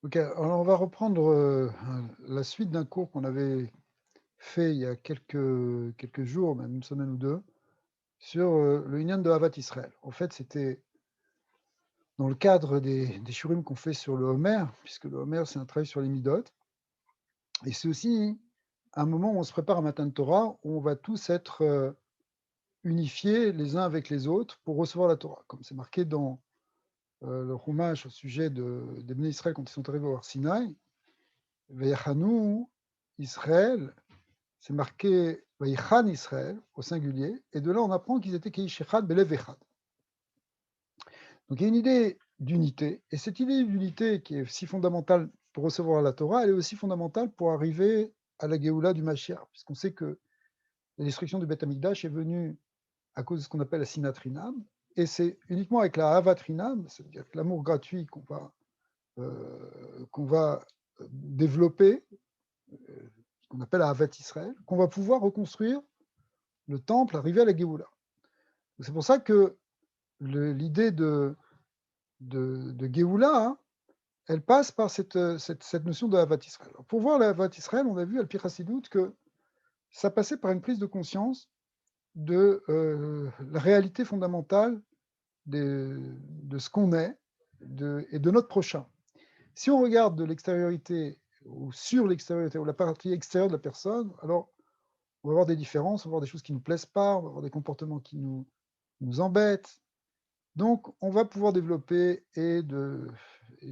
Ok, alors on va reprendre la suite d'un cours qu'on avait fait il y a quelques jours, même une semaine ou deux, sur le Inyan de Havat Israël. En fait, c'était dans le cadre des shurim qu'on fait sur le Homer, puisque le Homer, c'est un travail sur les Midot. Et c'est aussi un moment où on se prépare à Matan Torah, où on va tous être unifiés les uns avec les autres pour recevoir la Torah. Comme c'est marqué dans le Chumash au sujet des Bnei Israël quand ils sont arrivés au Har Sinaï, Veyachanu Israël, c'est marqué Vaïchan Israël au singulier, et de là on apprend qu'ils étaient Keish Echad Belev Echad. Donc il y a une idée d'unité, et cette idée d'unité qui est si fondamentale pour recevoir la Torah, elle est aussi fondamentale pour arriver à la Géoula du Mashiach, puisqu'on sait que la destruction du Beth Amikdash est venue à cause de ce qu'on appelle la Sinatrinam, et c'est uniquement avec la Havatrinam, c'est-à-dire l'amour gratuit qu'on va développer, ce qu'on appelle la Havat Israël, qu'on va pouvoir reconstruire le temple, arriver à la Géoula. C'est pour ça que l'idée de Géoula, hein, elle passe par cette notion de Havat Israël. Alors, pour voir la Havat Israël, on a vu à Al-Pi que ça passait par une prise de conscience de la réalité fondamentale de ce qu'on est et de notre prochain. Si on regarde de l'extériorité ou sur l'extériorité ou la partie extérieure de la personne, alors on va avoir des différences, on va avoir des choses qui ne nous plaisent pas, on va avoir des comportements qui nous embêtent. Donc, on va pouvoir développer de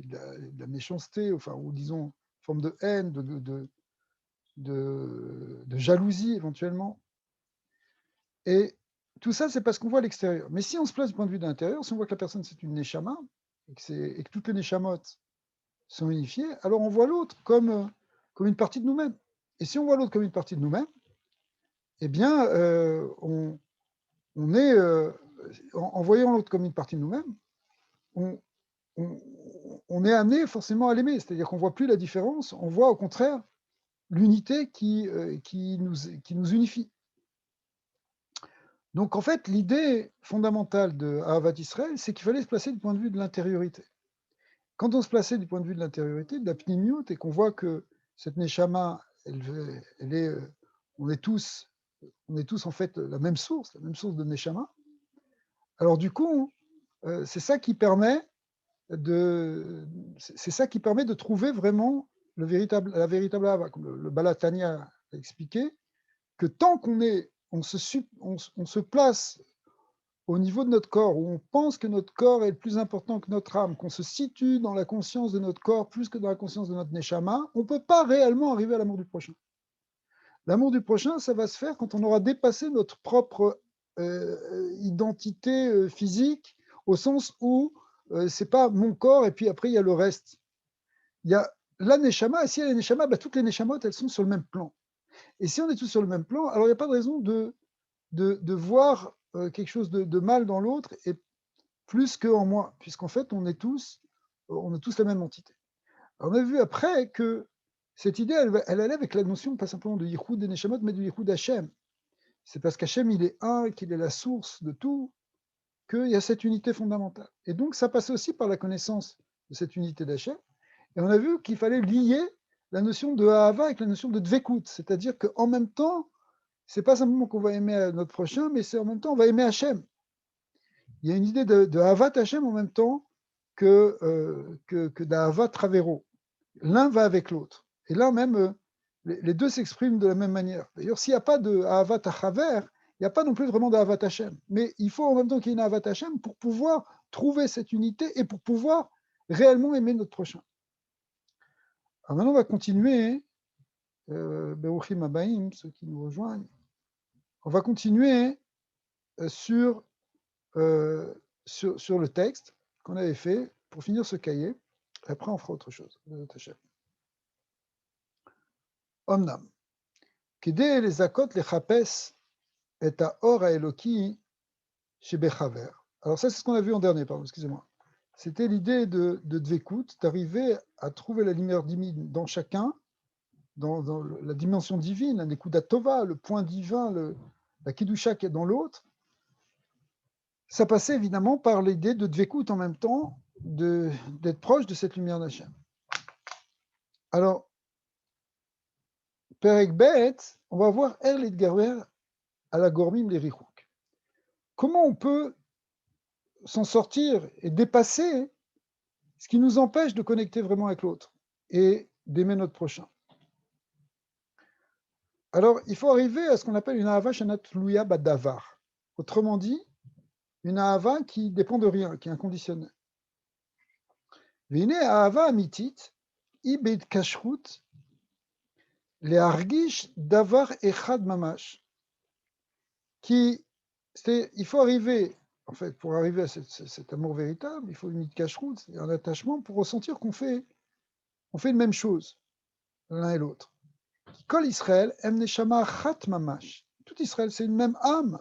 la méchanceté, enfin, ou disons, une forme de haine, de jalousie éventuellement. Et tout ça, c'est parce qu'on voit l'extérieur. Mais si on se place du point de vue de l'intérieur, si on voit que la personne, c'est une neshama, et que toutes les neshamot sont unifiées, alors on voit l'autre comme une partie de nous-mêmes. Et si on voit l'autre comme une partie de nous-mêmes, eh bien, on est, en voyant l'autre comme une partie de nous-mêmes, on, on, on est amené forcément à l'aimer. C'est-à-dire qu'on ne voit plus la différence, on voit au contraire l'unité qui nous unifie. Donc en fait, l'idée fondamentale de Ahavat Israël, c'est qu'il fallait se placer du point de vue de l'intériorité. Quand on se plaçait du point de vue de l'intériorité, de la pnimiout, et qu'on voit que cette neshama, elle est, on est tous en fait la même source de neshama, alors du coup, c'est ça qui permet c'est ça qui permet de trouver vraiment la véritable Hava, comme le Balatania a expliqué, que tant on se place au niveau de notre corps, où on pense que notre corps est le plus important que notre âme, qu'on se situe dans la conscience de notre corps plus que dans la conscience de notre neshama, on ne peut pas réellement arriver à l'amour du prochain. L'amour du prochain, ça va se faire quand on aura dépassé notre propre identité physique, au sens où c'est pas mon corps et puis après il y a le reste. Il y a la neshama, et si il y a les neshama, bah, toutes les neshamot, elles sont sur le même plan. Et si on est tous sur le même plan, alors il n'y a pas de raison de voir quelque chose de mal dans l'autre et plus qu'en moi, puisqu'en fait, on est tous la même entité. Alors, on a vu après que cette idée, elle allait avec la notion pas simplement de Yichud des Neshamot, mais de Yichud Hashem. C'est parce qu'Hachem, il est un, qu'il est la source de tout, qu'il y a cette unité fondamentale. Et donc, ça passe aussi par la connaissance de cette unité d'Hachem. Et on a vu qu'il fallait lier la notion de Ahava avec la notion de Dvekut, c'est-à-dire qu'en même temps, c'est pas simplement qu'on va aimer notre prochain, mais c'est en même temps, on va aimer Hachem. Il y a une idée de Havat Hachem en même temps que d'Ahavat Travero. L'un va avec l'autre. Et là même, les deux s'expriment de la même manière. D'ailleurs, s'il n'y a pas de Ahavat Achaver, il n'y a pas non plus vraiment d'Ahavat Hachem. Mais il faut en même temps qu'il y ait une Ahavat Hachem pour pouvoir trouver cette unité et pour pouvoir réellement aimer notre prochain. Alors maintenant, on va continuer, Beruchim Abaim, ceux qui nous rejoignent, on va continuer sur sur le texte qu'on avait fait pour finir ce cahier. Après, on fera autre chose. Omnam. Kidé les akot les chapes et à or à Eloki chez Bechaver. Alors, ça, c'est ce qu'on a vu en dernier, pardon, excusez-moi. C'était l'idée de Dvekut, d'arriver à trouver la lumière divine dans chacun, dans la dimension divine, la Nekuda Tova, le point divin, la Kidusha qui est dans l'autre. Ça passait évidemment par l'idée de Dvekut en même temps, d'être proche de cette lumière d'Hachem. Alors, Perek Bet, on va voir Er Litgaber à la Gormim les Richouk. Comment on peut s'en sortir et dépasser ce qui nous empêche de connecter vraiment avec l'autre et d'aimer notre prochain. Alors, il faut arriver à ce qu'on appelle une ahava shenat tluya badavar. Autrement dit, une ahava qui dépend de rien, qui est inconditionnelle. Vine ahava amitit, ibed kashrut, le hargish davar echad mamash. Il faut arriver, en fait, pour arriver à cet amour véritable, il faut une kashrut, c'est un attachement pour ressentir qu'on fait une même chose, l'un et l'autre. Kol Israël, em neshama chat mamash. Tout Israël, c'est une même âme.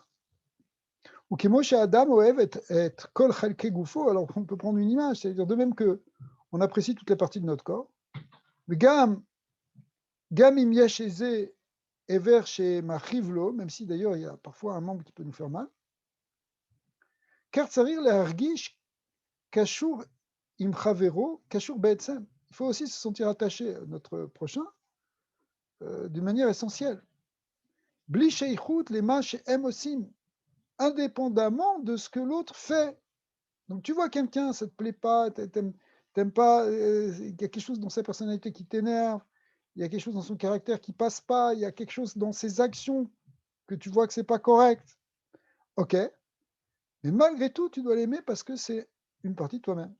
Ou kemoshe Adam oev et kol chalke gufo. Alors on peut prendre une image, c'est-à-dire de même que on apprécie toutes les parties de notre corps. Mais gam im yesh eze ever chez machivlo, même si d'ailleurs il y a parfois un membre qui peut nous faire mal. Car tsarir le hargish kashur im chavero kashur be'etzem. Il faut aussi se sentir attaché à notre prochain d'une manière essentielle. Bli sheichut lema she'em osim, indépendamment de ce que l'autre fait. Donc tu vois quelqu'un, ça ne te plaît pas, t'aimes pas, il y a quelque chose dans sa personnalité qui t'énerve, il y a quelque chose dans son caractère qui passe pas, il y a quelque chose dans ses actions que tu vois que c'est pas correct. Ok, mais malgré tout, tu dois l'aimer parce que c'est une partie de toi-même.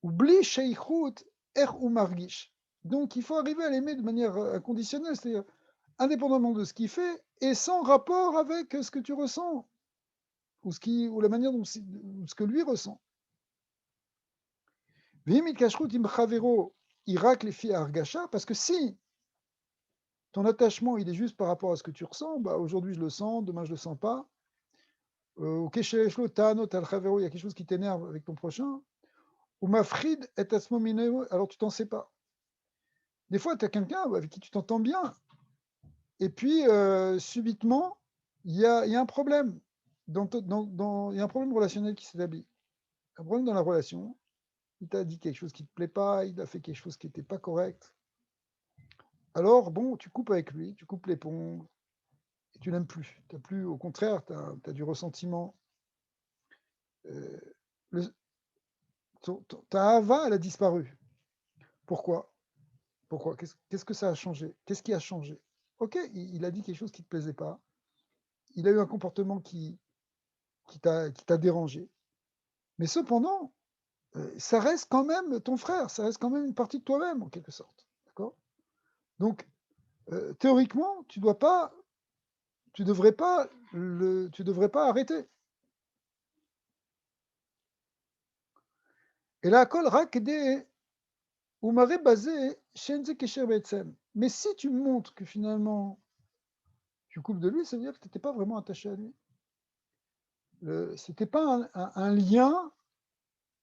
Oublie sheichut er ou margish. Donc il faut arriver à l'aimer de manière inconditionnelle, c'est-à-dire indépendamment de ce qu'il fait et sans rapport avec ce que tu ressens ou la manière dont ce que lui ressent. Parce que si ton attachement il est juste par rapport à ce que tu ressens, bah aujourd'hui je le sens, demain je le sens pas. Il y a quelque chose qui t'énerve avec ton prochain. Ou mafrid est alors tu t'en sais pas. Des fois, tu as quelqu'un avec qui tu t'entends bien, et puis subitement, il y a un problème. Il y a un problème relationnel qui s'établit. Un problème dans la relation. Il t'a dit quelque chose qui ne te plaît pas, il a fait quelque chose qui n'était pas correct. Alors, bon, tu coupes avec lui, tu coupes les ponts, et tu l'aimes plus. T'as plus, au contraire, tu as du ressentiment. Euh, ta hava, elle a disparu. Pourquoi? Pourquoi? Qu'est-ce que ça a changé? Qu'est-ce qui a changé? Ok, il a dit quelque chose qui ne te plaisait pas. Il a eu un comportement qui t'a dérangé. Mais cependant, ça reste quand même ton frère, ça reste quand même une partie de toi-même, en quelque sorte. D'accord? Donc, théoriquement, tu devrais pas arrêter. Et la kol rak de umare basé shenze kesher be'etzem. Mais si tu montres que finalement tu coupes de lui, ça veut dire que tu n'étais pas vraiment attaché à lui. C'était pas un lien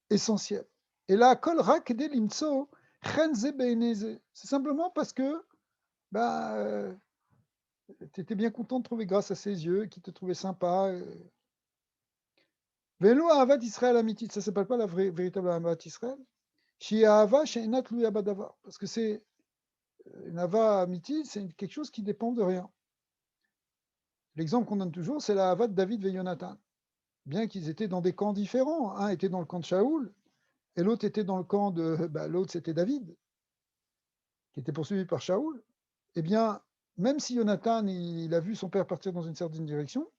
essentiel. Et la kol rak de limtso chenze be'eneze. C'est simplement parce que bah, tu étais bien content de trouver grâce à ses yeux, qui te trouvait sympa. Velo ahavat Israël amitit, ça ne s'appelle pas la véritable ahavat Israël. Shi ahava she'enat tluya badavar. Parce que c'est une ahava amitit, c'est quelque chose qui dépend de rien. L'exemple qu'on donne toujours, c'est la ahava de David et Jonathan. Bien qu'ils étaient dans des camps différents. Un était dans le camp de Shaoul, et l'autre était dans le camp de... l'autre, c'était David, qui était poursuivi par Shaoul. Eh bien, même si Jonathan, il a vu son père partir dans une certaine direction,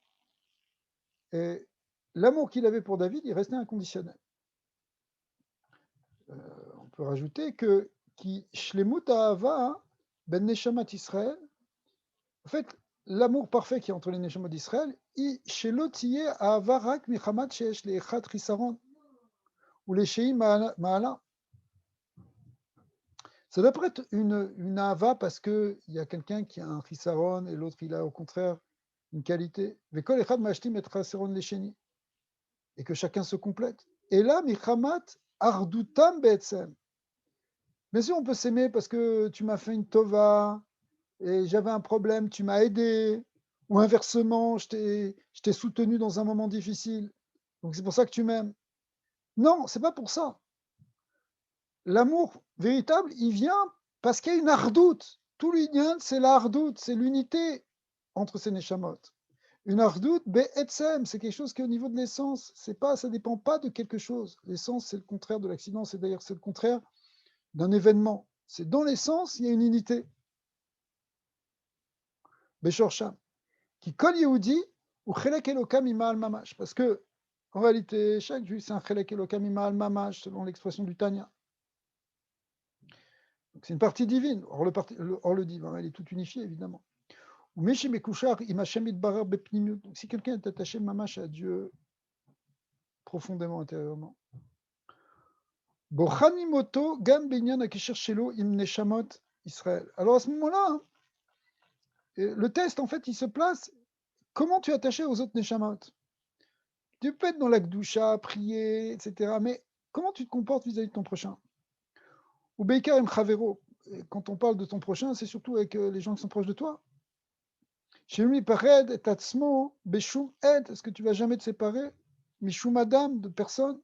et l'amour qu'il avait pour David, il restait inconditionnel. On peut rajouter que qui shlemut ahava ben neshamat Israël, en fait, l'amour parfait qui est entre les neshamot d'Israël, shelo tiye ahava rak michamat sheyesh leechad chisaron ou les shei ma'ala. Ça doit pas être une ahava parce qu'il y a quelqu'un qui a un chisaron et l'autre il a au contraire une qualité. Vekol echad mashtim et chisaron lesheni. Et que chacun se complète. Et là, michamat ardutam be'etzem. Bien sûr, on peut s'aimer parce que tu m'as fait une tova et j'avais un problème, tu m'as aidé. Ou inversement, je t'ai soutenu dans un moment difficile. Donc c'est pour ça que tu m'aimes. Non, c'est pas pour ça. L'amour véritable, il vient parce qu'il y a une hardoute. Tout l'union, c'est la hardoute, c'est l'unité entre ces neshamot. Une hardoute, be'etzem, c'est quelque chose qui est au niveau de l'essence. C'est pas, ça dépend pas de quelque chose. L'essence, c'est le contraire de l'accident, c'est d'ailleurs c'est le contraire d'un événement. C'est dans l'essence, il y a une unité. Beshorsham. Qui kol Yehudi ou chelek elokam ima'al mamash. Parce que, en réalité, chaque juif, c'est un chelek elokam ima'al mamash, selon l'expression du Tanya. Donc c'est une partie divine. Or le divin, elle est toute unifiée, évidemment. Ou Meshi Mekushar, Imachem Itbarar Bepnimiut. Donc si quelqu'un est attaché mamash à Dieu profondément intérieurement. Bochanimoto Gam Benyan Akisher Shelo Im Neshamot Israël. Alors à ce moment-là, hein, le test, en fait, il se place. Comment tu es attaché aux autres Neshamot? Tu peux être dans la Gdusha, prier, etc. Mais comment tu te comportes vis-à-vis de ton prochain? Ou Beikar Em Chavero. Quand on parle de ton prochain, c'est surtout avec les gens qui sont proches de toi. Chez lui, Pared et Tatsmo, Beshum Ed, est-ce que tu vas jamais te séparer? Mishum Adam, de personne.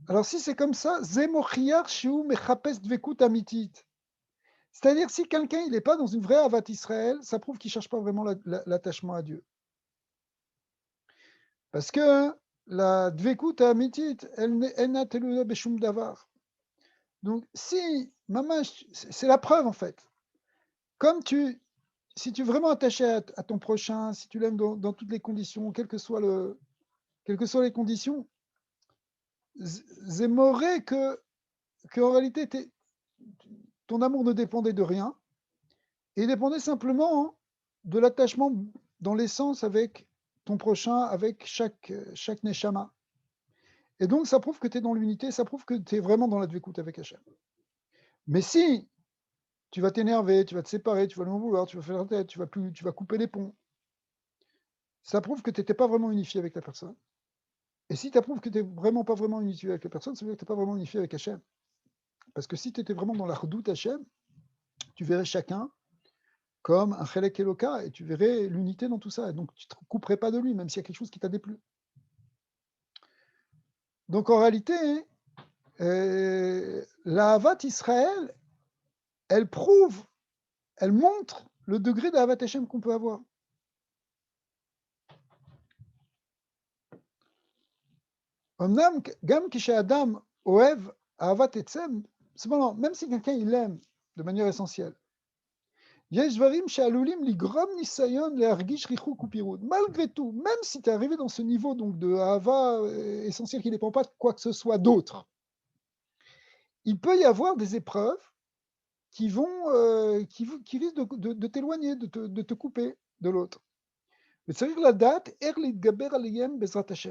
Alors si c'est comme ça, Zemochiar Shiu Mechapes Dvekut Amitit. C'est-à-dire si quelqu'un il n'est pas dans une vraie Avat Israël, ça prouve qu'il ne cherche pas vraiment l'attachement à Dieu. Parce que la Dvekut Amitit, elle n'a teluda Beshum Davar. Donc si, mamash, c'est la preuve en fait. Comme si tu es vraiment attaché à ton prochain, si tu l'aimes dans toutes les conditions, quelles que soient les conditions, Zémoré qu'en réalité, ton amour ne dépendait de rien, et il dépendait simplement de l'attachement dans l'essence avec ton prochain, avec chaque neshama. Et donc, ça prouve que tu es dans l'unité, ça prouve que tu es vraiment dans la dvékout avec Hachem. Mais si tu vas t'énerver, tu vas te séparer, tu vas l'en vouloir, tu vas faire la tête, tu vas couper les ponts, ça prouve que tu n'étais pas vraiment unifié avec la personne. Et si tu prouves que tu n'es vraiment pas vraiment unifié avec la personne, ça veut dire que tu n'es pas vraiment unifié avec Hachem. Parce que si tu étais vraiment dans la redoute Hachem, tu verrais chacun comme un Chelek Eloka et tu verrais l'unité dans tout ça. Et donc tu ne te couperais pas de lui, même s'il y a quelque chose qui t'a déplu. Donc en réalité, la Havat Israël, elle prouve, elle montre le degré de Havat Hachem qu'on peut avoir. Omnam, Gam Adam Oev Havat Etzem, cependant, même si quelqu'un il aime de manière essentielle, malgré tout, même si tu es arrivé dans ce niveau donc, de Hava essentiel qui ne dépend pas de quoi que ce soit d'autre, il peut y avoir des épreuves qui risquent de t'éloigner, de te couper de l'autre.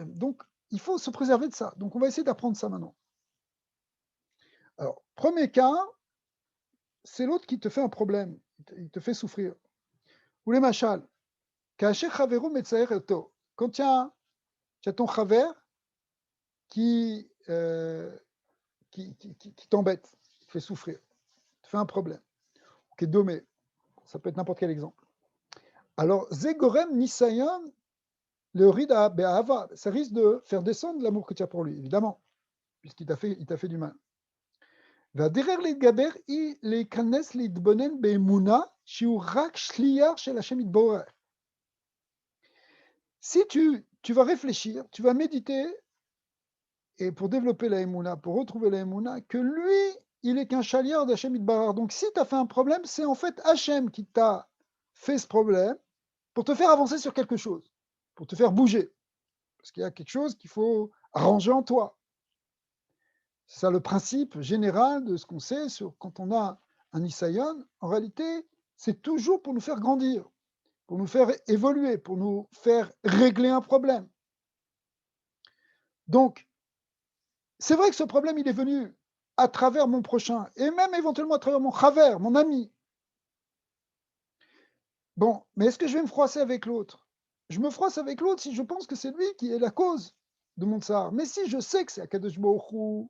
Donc, il faut se préserver de ça. Donc, on va essayer d'apprendre ça maintenant. Alors, premier cas, c'est l'autre qui te fait un problème, il te fait souffrir. Ou les machal. Quand tu as ton chaver qui t'embête, qui te fait souffrir, te fait un problème, qui est domé, ça peut être n'importe quel exemple. Alors, Zegorem Nisayan, le Rida Be'ava, ça risque de faire descendre l'amour que tu as pour lui, évidemment, puisqu'il t'a fait du mal. Va derrière les gaber, il les kanes les dbonen be'emuna, shiu rak shliar shel Hashem itborer. Si tu vas réfléchir, tu vas méditer, et pour développer la Emouna, pour retrouver la Emouna, que lui, il est qu'un chaliard d'Hachem Itbarar. Donc si tu as fait un problème, c'est en fait Hachem qui t'a fait ce problème pour te faire avancer sur quelque chose, pour te faire bouger. Parce qu'il y a quelque chose qu'il faut arranger en toi. C'est ça le principe général de ce qu'on sait sur quand on a un Isaïon. En réalité, c'est toujours pour nous faire grandir, pour nous faire évoluer, pour nous faire régler un problème. Donc, c'est vrai que ce problème, il est venu à travers mon prochain, et même éventuellement à travers mon chaver, mon ami. Bon, mais est-ce que je vais me froisser avec l'autre? Je me froisse avec l'autre si je pense que c'est lui qui est la cause de mon tsar. Mais si je sais que c'est Akadosh Baruch Hu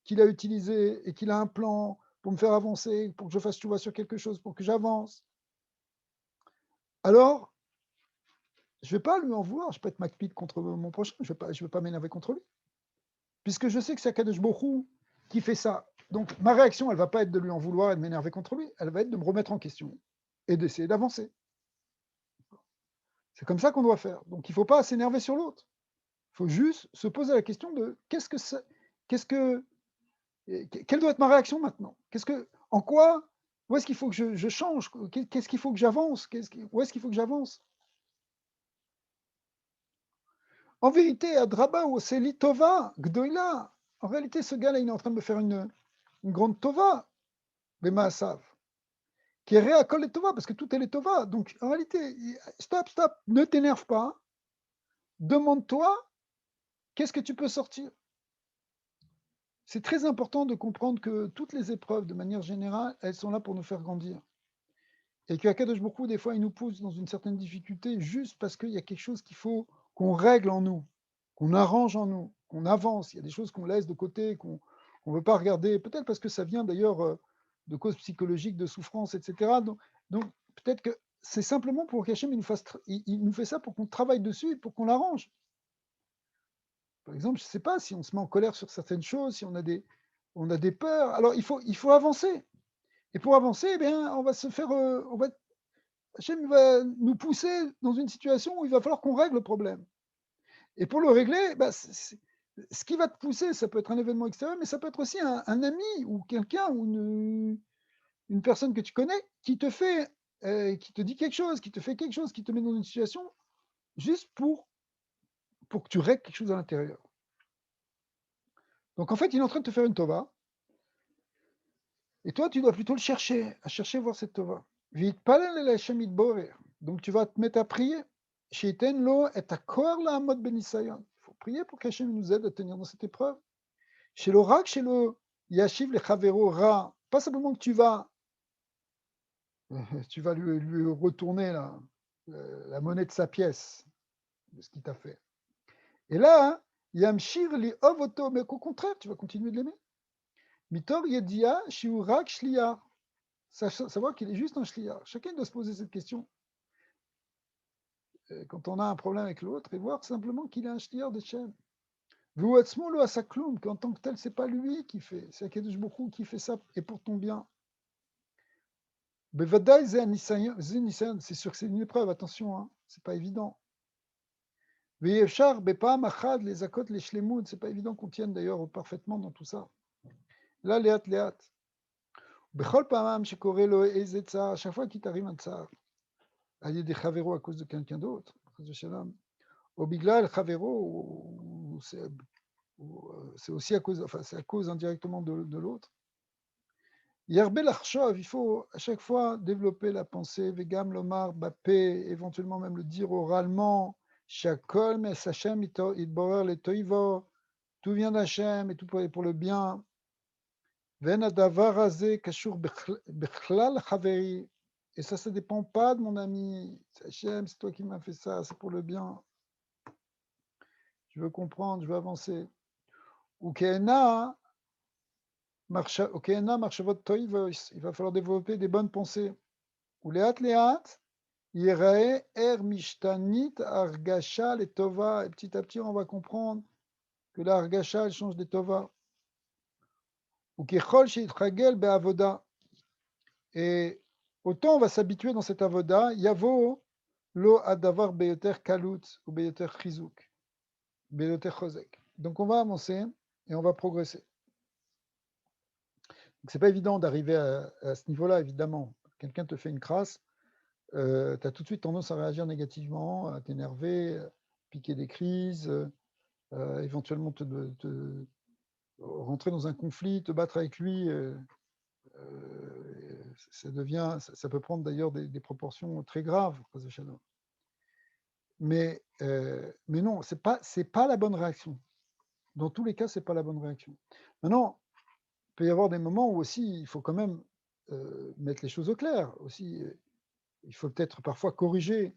qu'il a utilisé et qu'il a un plan pour me faire avancer, pour que je fasse vois sur quelque chose, pour que j'avance, alors je ne vais pas lui en vouloir, je ne vais pas être macpide contre mon prochain, je ne vais pas m'énerver contre lui. Puisque je sais que c'est Akadosh Baruch Hu qui fait ça. Donc, ma réaction, elle ne va pas être de lui en vouloir et de m'énerver contre lui, elle va être de me remettre en question et d'essayer d'avancer. C'est comme ça qu'on doit faire. Donc, il ne faut pas s'énerver sur l'autre. Il faut juste se poser la question de qu'est-ce que, quelle doit être ma réaction maintenant? En quoi, où est-ce qu'il faut que je change? Qu'est-ce qu'il faut que j'avance? Où est-ce qu'il faut que j'avance? En vérité, Adraba ou Seli Tova, Gdoïla, en réalité, ce gars-là, il est en train de me faire une grande Tova, Bemaasav, qui est réacole et Tova, parce que tout est les Tova. Donc, en réalité, stop, ne t'énerve pas, demande-toi, qu'est-ce que tu peux sortir? C'est très important de comprendre que toutes les épreuves, de manière générale, elles sont là pour nous faire grandir. Et qu'Akadosh Baruch Hu, des fois, il nous pousse dans une certaine difficulté juste parce qu'il y a quelque chose qu'il faut qu'on règle en nous, qu'on arrange en nous, qu'on avance. Il y a des choses qu'on laisse de côté, qu'on ne veut pas regarder, peut-être parce que ça vient d'ailleurs de causes psychologiques, de souffrances, etc. Donc peut-être que c'est simplement pour qu'Hachem il nous fait ça pour qu'on travaille dessus et pour qu'on l'arrange. Par exemple, je ne sais pas si on se met en colère sur certaines choses, si on a des peurs. Alors il faut avancer. Et pour avancer, eh bien, on va se faire, Hachem va nous pousser dans une situation où il va falloir qu'on règle le problème. Et pour le régler, ce qui va te pousser, ça peut être un événement extérieur, mais ça peut être aussi un ami ou quelqu'un ou une personne que tu connais qui qui te dit quelque chose, qui te fait quelque chose, qui te met dans une situation juste pour que tu règles quelque chose à l'intérieur. Donc en fait, il est en train de te faire une tova, et toi, tu dois plutôt le chercher, à chercher voir cette tova. Vite, pas donc tu vas te mettre à prier. Sheiten lo et akor la amod benisayon. Il faut prier pour qu'Hachem nous aide à tenir dans cette épreuve. Chez le rak, chez le yashiv le chavero ra, pas simplement que tu vas lui retourner la monnaie de sa pièce, de ce qu'il t'a fait. Et là, yamshir li ovoto, mais qu'au contraire, tu vas continuer de l'aimer. Mitor yedia shiurak shliar. Savoir qu'il est juste un shliar. Chacun doit se poser cette question. Quand on a un problème avec l'autre, et voir simplement qu'il est un shliar de Shem. V'uatzmo à sa kloum, qu'en tant que tel, c'est pas lui qui fait, c'est Akadosh Baruch Hu qui fait ça et pour ton bien. Bevadaï c'est sûr que c'est une épreuve, attention, hein, c'est pas évident. Ve'yefshar bepa'am achad les akot les shlemut, c'est pas évident qu'on tienne d'ailleurs parfaitement dans tout ça. Là, léat. Bechol pa'amam shekore lo eze tsar, à chaque fois qu'il t'arrive un tsar, allié des chavero à cause de quelqu'un d'autre, au biglal chavero, c'est aussi à cause, enfin c'est à cause indirectement de l'autre. Yerbe l'achshov, il faut à chaque fois développer la pensée, vegam lomar bapé, éventuellement même le dire oralement, shakol mes Hashem itborer le toivo, tout vient d'Hachem et tout pour le bien. Ven adavar hazeh kashur bechlal chaveri, et ça dépend pas de mon ami, c'est Hachem, c'est toi qui m'as fait ça, c'est pour le bien. Je veux comprendre, je veux avancer. Ou keena marchavot toivos, il va falloir développer des bonnes pensées. Ou léat, Yirae er mishtanit argasha les tova. Et petit à petit, on va comprendre que la argasha, elle change des tova. Ou kechol sheitragel be'avoda. Et autant on va s'habituer dans cette avoda, yavo lo adavar beyoter kalut ou beyoter chizuk, beyoter chozek. Donc on va avancer et on va progresser. C'est pas évident d'arriver à ce niveau-là, évidemment. Quelqu'un te fait une crasse, tu as tout de suite tendance à réagir négativement, à t'énerver, piquer des crises, éventuellement rentrer dans un conflit, te battre avec lui, ça peut prendre d'ailleurs des proportions très graves. Mais non, c'est pas la bonne réaction. Dans tous les cas, c'est pas la bonne réaction. Maintenant, il peut y avoir des moments où aussi il faut quand même mettre les choses au clair. Aussi, il faut peut-être parfois corriger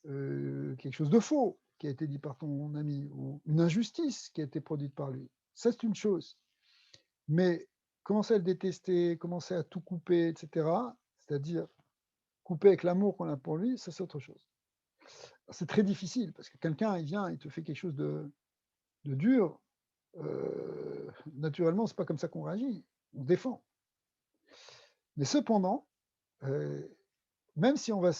quelque chose de faux qui a été dit par ton ami ou une injustice qui a été produite par lui. Ça, c'est une chose. Mais commencer à le détester, commencer à tout couper, etc., c'est-à-dire couper avec l'amour qu'on a pour lui, ça, c'est autre chose. C'est très difficile parce que quelqu'un, il vient, il te fait quelque chose de dur. Naturellement, c'est pas comme ça qu'on réagit. on défend. Mais cependant, même si on va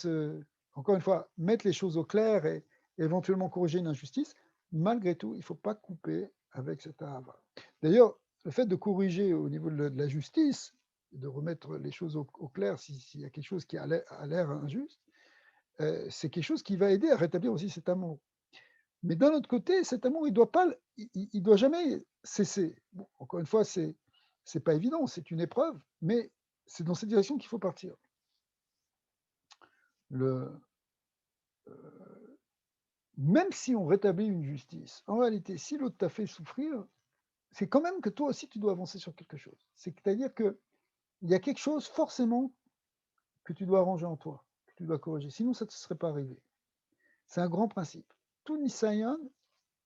encore une fois, mettre les choses au clair et éventuellement corriger une injustice, malgré tout, il ne faut pas couper avec cet ahava. D'ailleurs, le fait de corriger au niveau de la justice, de remettre les choses au clair s'il y a quelque chose qui a l'air injuste, c'est quelque chose qui va aider à rétablir aussi cet amour. Mais d'un autre côté, cet amour, il doit jamais cesser. Bon, encore une fois, c'est pas évident, c'est une épreuve, mais c'est dans cette direction qu'il faut partir. Même si on rétablit une justice, en réalité, si l'autre t'a fait souffrir, c'est quand même que toi aussi, tu dois avancer sur quelque chose. C'est-à-dire qu'il y a quelque chose forcément que tu dois arranger en toi, que tu dois corriger. Sinon, ça ne te serait pas arrivé. C'est un grand principe. Tout Nisayan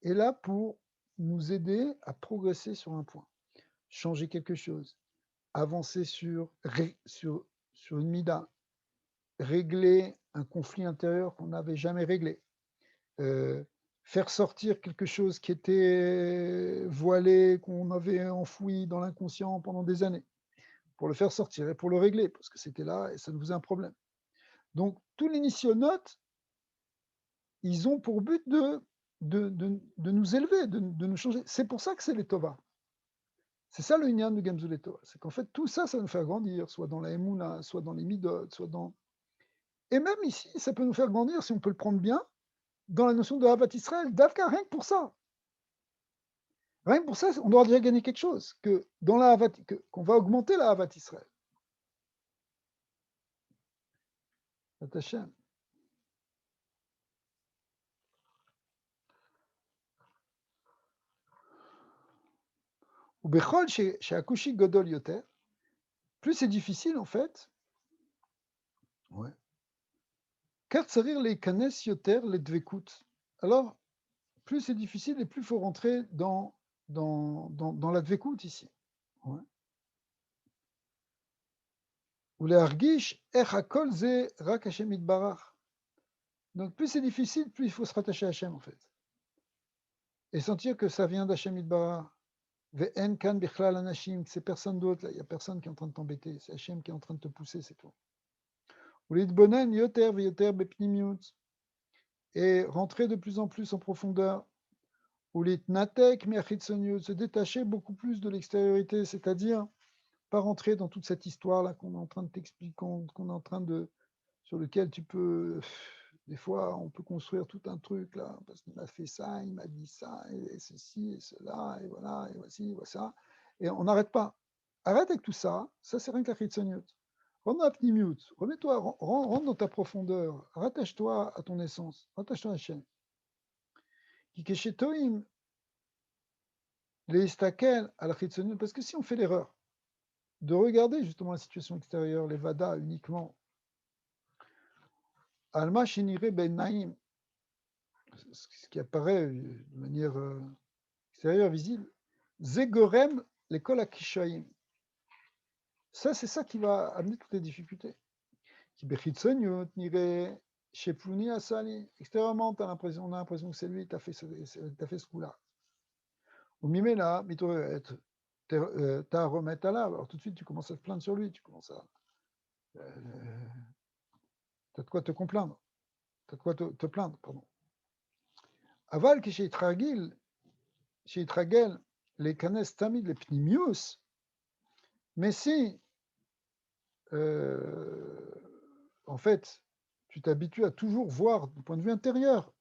est là pour nous aider à progresser sur un point, changer quelque chose, avancer sur une mida, régler un conflit intérieur qu'on n'avait jamais réglé. Faire sortir quelque chose qui était voilé, qu'on avait enfoui dans l'inconscient pendant des années, pour le faire sortir et pour le régler, parce que c'était là et ça nous faisait un problème. Donc, tous les nisyonotes, ils ont pour but de nous élever, de nous changer. C'est pour ça que c'est les Tova. C'est ça le Inyan de Gamzu les Tova. C'est qu'en fait, tout ça, ça nous fait grandir, soit dans la Emouna, soit dans les Midot, soit dans... Et même ici, ça peut nous faire grandir, si on peut le prendre bien, dans la notion de Havat Israël, d'Avka, rien que pour ça. Rien que pour ça, on doit déjà gagner quelque chose, que dans la Havat, qu'on va augmenter la Havat Israël. Hashem. Ou Bechol chez Akushi Godol Yoter, plus c'est difficile en fait, ouais. Kartsarir les Kanes Yoter les Dvekut. Alors, plus c'est difficile et plus il faut rentrer dans la Dvekut ici. Ouais. Ou les Argish, Echakol ze Rak Hashem Itbarach. Donc, plus c'est difficile, plus il faut se rattacher à Hashem en fait. Et sentir que ça vient d'Hashem Itbarach. Ve'en kan bichlal anashim, c'est personne d'autre, il n'y a personne qui est en train de t'embêter, c'est Hachem qui est en train de te pousser, c'est tout. Ulitbonen yoter ve'yoter bepnimiut, et rentrer de plus en plus en profondeur. Ulitnatek me'achitzoniut, se détacher beaucoup plus de l'extériorité, c'est-à-dire pas rentrer dans toute cette histoire-là qu'on est en train de t'expliquer, qu'on est en train de, sur lequel tu peux, des fois, on peut construire tout un truc là, parce qu'il m'a fait ça, il m'a dit ça, et ceci, et cela, et voilà, et voici, voilà ça. Et on n'arrête pas. Arrête avec tout ça, ça c'est rien que la chitsoniut. Rentre dans la pnimiut, remets-toi, rentre dans ta profondeur, rattache-toi à ton essence, rattache-toi à Hachem. Kikeshetoim, les istakel à la chitsoniut, parce que si on fait l'erreur de regarder justement la situation extérieure, les vadas uniquement, alma shinire ben naïm, ce qui apparaît de manière extérieure, visible, Zegorem, l'école à Kishaim. Ça, c'est ça qui va amener toutes les difficultés. Extérieurement, on a l'impression que c'est lui qui t'a fait ce coup-là. Au Mimela, t'as remettre à là. Alors tout de suite, tu commences à te plaindre sur lui, tu commences à. T'as de quoi te complaindre. T'as de quoi te plaindre, pardon. Aval, qui chez Tragel, les canes tamid, les pnimius, mais si, en fait, tu t'habitues à toujours voir du point de vue intérieur,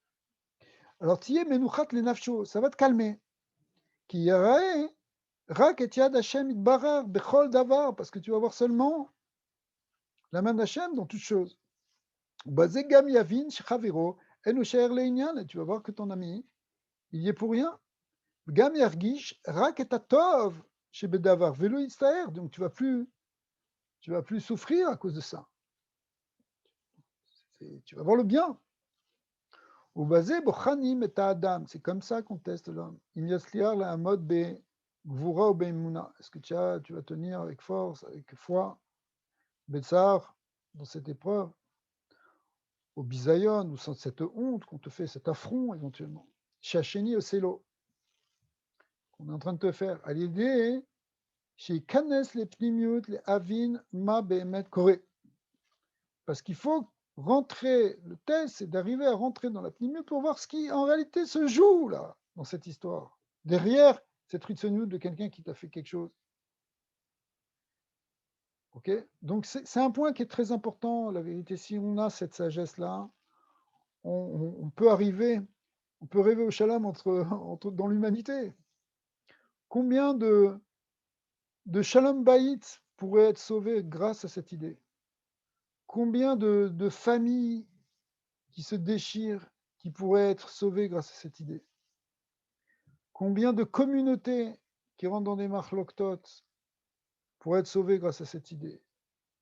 alors tiye menuchat le nafsho, ça va te calmer. Ki yarae, rak et yad Hashem itbarar bechol davar, parce que tu vas voir seulement la main d'Hachem dans toutes choses. Bazé gam yavin shechaviro, enu she'er le'inyan, et tu vas voir que ton ami, il y est pour rien. Gam yargish, rak et atov, chez bedavar, velo yitztaer, donc tu vas plus souffrir à cause de ça. Tu vas voir le bien. Ou basé bochanim et adam, c'est comme ça qu'on teste l'homme. Il y a là un mode b gvura ou beimuna. Est-ce que tu vas tenir avec force, avec foi, betsar, dans cette épreuve, au bisayon, ou sans cette honte qu'on te fait, cet affront éventuellement. Chacheni au selo, qu'on est en train de te faire. À l'idée chez Kanes, les Pnimiut, les Avin, Ma, Behemet, Koré. Parce qu'il faut rentrer, le test, c'est d'arriver à rentrer dans la Pnimiut pour voir ce qui en réalité se joue là, dans cette histoire. Derrière cette Ritsonout de quelqu'un qui t'a fait quelque chose. Ok. Donc c'est un point qui est très important, la vérité. Si on a cette sagesse-là, on peut arriver, on peut rêver au shalom dans l'humanité. Combien de shalom baït pourraient être sauvés grâce à cette idée? Combien de familles qui se déchirent qui pourraient être sauvées grâce à cette idée? Combien de communautés qui rentrent dans des marloktot pourraient être sauvées grâce à cette idée?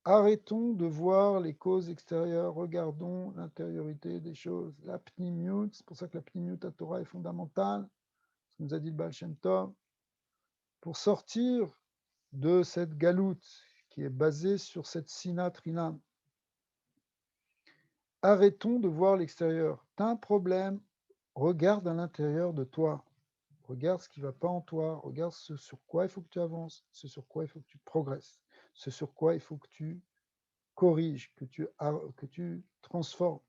Arrêtons de voir les causes extérieures, regardons l'intériorité des choses. La pnimiut, c'est pour ça que la pnimiut à Torah est fondamentale, ce que nous a dit le Baal Shem Tov, pour sortir de cette galoute qui est basée sur cette sinat rinam. Arrêtons de voir l'extérieur. Tu as un problème, regarde à l'intérieur de toi. Regarde ce qui ne va pas en toi, regarde ce sur quoi il faut que tu avances, ce sur quoi il faut que tu progresses, ce sur quoi il faut que tu corriges, que tu transformes.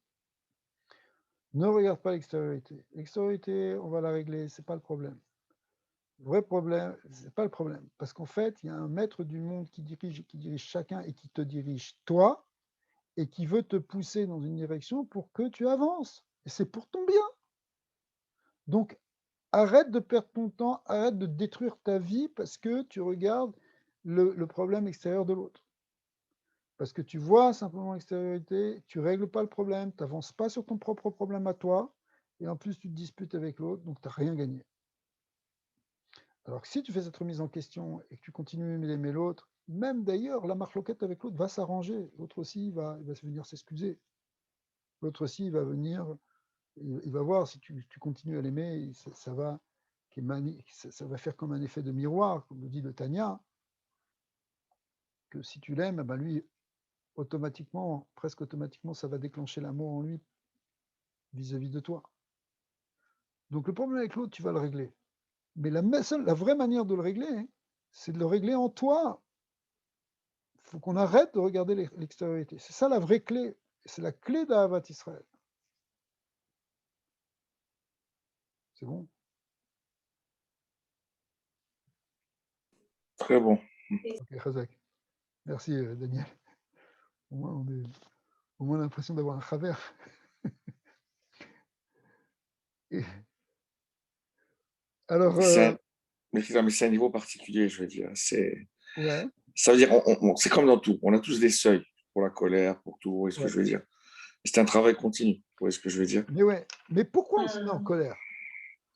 Ne regarde pas l'extériorité. L'extériorité, on va la régler, ce n'est pas le problème. Le vrai problème, ce n'est pas le problème. Parce qu'en fait, il y a un maître du monde qui dirige chacun et qui te dirige toi, et qui veut te pousser dans une direction pour que tu avances. Et c'est pour ton bien. Donc, arrête de perdre ton temps, arrête de détruire ta vie parce que tu regardes le problème extérieur de l'autre. Parce que tu vois simplement l'extériorité, tu ne règles pas le problème, tu n'avances pas sur ton propre problème à toi, et en plus tu te disputes avec l'autre, donc tu n'as rien gagné. Alors que si tu fais cette remise en question et que tu continues d'aimer l'autre, même d'ailleurs, la marloquette avec l'autre va s'arranger. L'autre aussi, il va venir s'excuser. L'autre aussi, il va venir, il va voir si tu continues à l'aimer, ça va faire comme un effet de miroir, comme le dit le Tanya, que si tu l'aimes, ben lui, automatiquement, presque automatiquement, ça va déclencher l'amour en lui vis-à-vis de toi. Donc le problème avec l'autre, tu vas le régler. Mais la vraie manière de le régler, hein, c'est de le régler en toi. Il faut qu'on arrête de regarder l'extériorité. C'est ça la vraie clé. C'est la clé d'Ahavat Israël. C'est bon? Très bon. Ok, Chazak. Merci, Daniel. Au moins, au moins l'impression d'avoir un travers. Alors, Mais c'est un niveau particulier, je veux dire. ouais. Ça veut dire, c'est comme dans tout. On a tous des seuils pour la colère, pour tout. Vous voyez ce que je veux dire? C'est un travail continu. Vous voyez ce que je veux dire? Mais ouais. Mais pourquoi on se met en colère?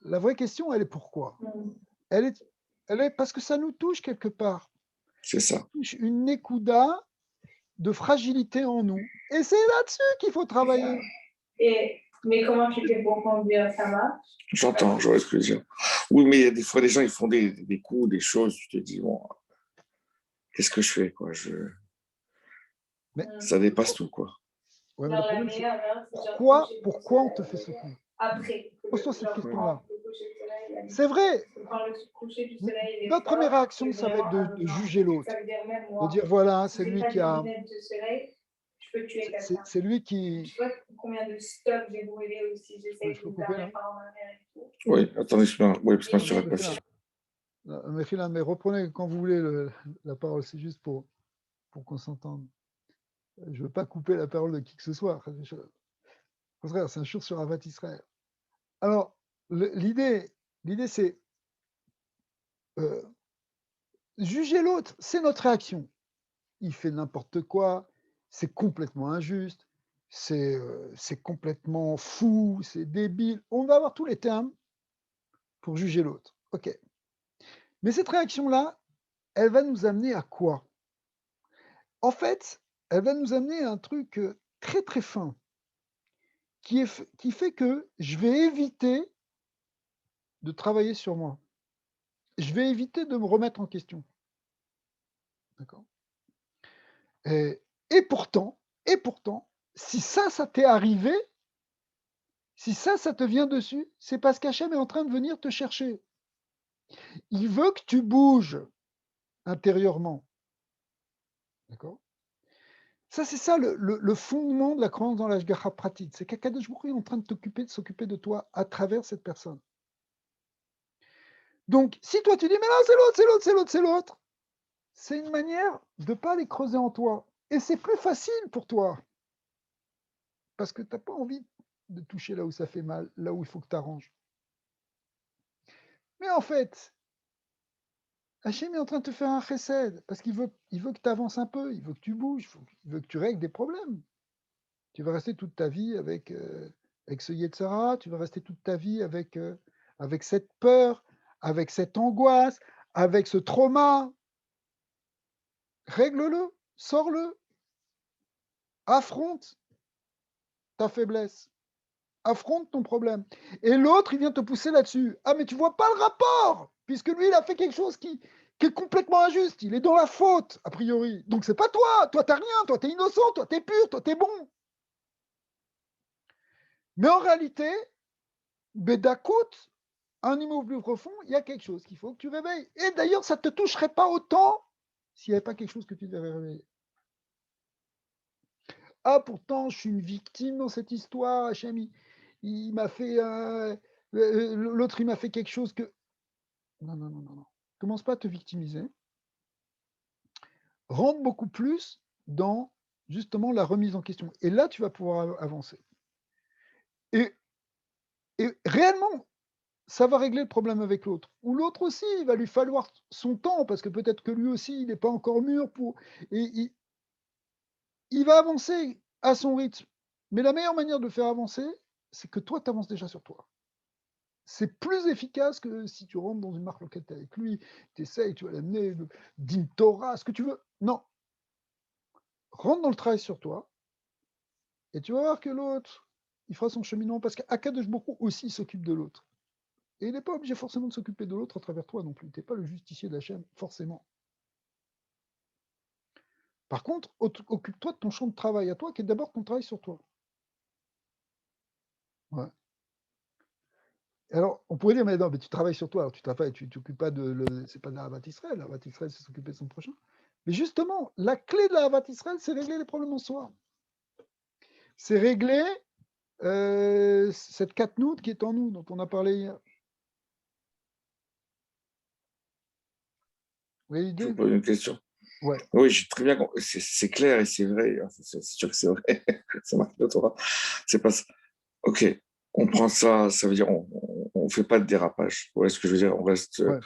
La vraie question, elle est pourquoi? Elle est parce que ça nous touche quelque part. C'est ça. Ça touche une nekouda de fragilité en nous. Et c'est là-dessus qu'il faut travailler. Mais comment tu fais pour conduire, ça marche? J'entends, je vois ce que je veux dire. Oui, mais il y a des fois, des gens, ils font des coups, des choses. Tu te dis, bon, qu'est-ce que je fais, quoi? Ça dépasse tout, quoi. Ouais, mais le problème, c'est pourquoi on te fait ce coup? Après. Pose-toi cette question-là. C'est vrai. Notre première réaction, ça va être de juger l'autre. De dire, voilà, c'est lui qui a... C'est lui qui... Tu vois combien de stocks j'ai brûlé aussi, j'essaie Je peux de couper, mes là? parents ma mère et tout. Oui, attendez, oui, parce que je ne pas si. Mais reprenez quand vous voulez la parole, c'est juste pour qu'on s'entende. Je ne veux pas couper la parole de qui que ce soit. Au contraire, c'est un jour sur Avat Israël. Alors, l'idée, c'est juger l'autre, c'est notre réaction. Il fait n'importe quoi, c'est complètement injuste, c'est complètement fou, c'est débile. On va avoir tous les termes pour juger l'autre. OK. Mais cette réaction-là, elle va nous amener à quoi? En fait, elle va nous amener à un truc très très fin qui fait que je vais éviter de travailler sur moi. Je vais éviter de me remettre en question. D'accord? Et pourtant, si ça t'est arrivé, si ça te vient dessus, c'est parce qu'Hachem est en train de venir te chercher. Il veut que tu bouges. intérieurement. D'accord? Ça, c'est ça le fondement de la croyance dans l'Ashgacha pratique. C'est qu'Akadosh Baruch Hu est en train de s'occuper de toi à travers cette personne. Donc, si toi tu dis, mais non, c'est l'autre, c'est l'autre, c'est l'autre, c'est l'autre, c'est une manière de ne pas les creuser en toi. Et c'est plus facile pour toi. Parce que tu n'as pas envie de toucher là où ça fait mal, là où il faut que tu arranges. Mais en fait, Hachem est en train de te faire un chesed, parce qu'il veut que tu avances un peu, il veut que tu bouges, il veut que tu règles des problèmes. Tu vas rester toute ta vie avec ce Yetzara, tu vas rester toute ta vie avec cette peur, avec cette angoisse, avec ce trauma. Règle-le, sors-le, affronte ta faiblesse, affronte ton problème. Et l'autre, il vient te pousser là-dessus. Ah, mais tu vois pas le rapport, puisque lui, il a fait quelque chose qui est complètement injuste. Il est dans la faute, a priori. Donc, c'est pas toi. Toi, t'as rien. Toi, t'es innocent. Toi, t'es pur. Toi, t'es bon. Mais en réalité, Bédakout, un niveau plus profond, il y a quelque chose qu'il faut que tu réveilles. Et d'ailleurs, ça ne te toucherait pas autant s'il n'y avait pas quelque chose que tu devais réveiller. Ah, pourtant, je suis une victime dans cette histoire, Hachem, il m'a fait... l'autre, il m'a fait quelque chose que... Non, non, non, non, non. Commence pas à te victimiser. Rentre beaucoup plus dans, justement, la remise en question. Et là, tu vas pouvoir avancer. Et réellement, ça va régler le problème avec l'autre. Ou l'autre aussi, il va lui falloir son temps, parce que peut-être que lui aussi, il n'est pas encore mûr pour... Et il va avancer à son rythme. Mais la meilleure manière de faire avancer, c'est que toi, tu avances déjà sur toi. C'est plus efficace que si tu rentres dans une marque locale avec lui, tu essayes, tu vas l'amener, din Torah, ce que tu veux. Non. Rentre dans le travail sur toi, et tu vas voir que l'autre, il fera son cheminement, parce qu'Akadosh Baruch Hu aussi s'occupe de l'autre. Et il n'est pas obligé forcément de s'occuper de l'autre à travers toi non plus. Tu n'es pas le justicier d'Hachem, forcément. Par contre, occupe-toi de ton champ de travail à toi, qui est d'abord ton travail sur toi. Ouais. Alors, on pourrait dire, mais non, mais tu travailles sur toi, alors tu travailles, tu t'occupes pas c'est pas de la Havat Israël. La Havat Israël, c'est s'occuper de son prochain. Mais justement, la clé de la Havat Israël, c'est régler les problèmes en soi. C'est régler cette katnout qui est en nous, dont on a parlé hier. Vous voyez Je l'idée? vous pose une question. Ouais. Oui, j'ai très bien compris. C'est clair et c'est vrai. C'est sûr que c'est vrai. Ça marche le Torah. C'est pas ça. Ok, on prend ça, ça veut dire on fait pas de dérapage. Vous voyez ce que je veux dire? On reste Ouais.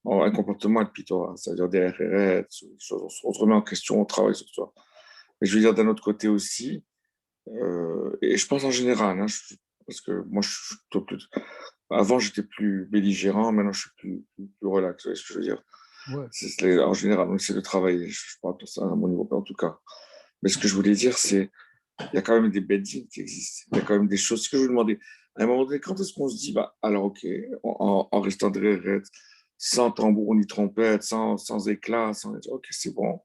en un comportement de Torah. Ça veut dire des RRS, on se remet en question, on travaille sur soi. Mais je veux dire d'un autre côté aussi, et je pense en général, hein, parce que moi je suis plutôt plus. Avant j'étais plus belligérant, maintenant je suis plus relax. Vous voyez ce que je veux dire? Ouais. En général, on essaie de travailler. Je parle de ça à mon niveau, en tout cas. Mais ce que je voulais dire, c'est il y a quand même des bêtises qui existent. Il y a quand même des choses. Ce que je vous demandais, à un moment donné, quand est-ce qu'on se dit, bah, alors, ok, en restant derrière, sans tambour ni trompette, sans éclat, ok, c'est bon.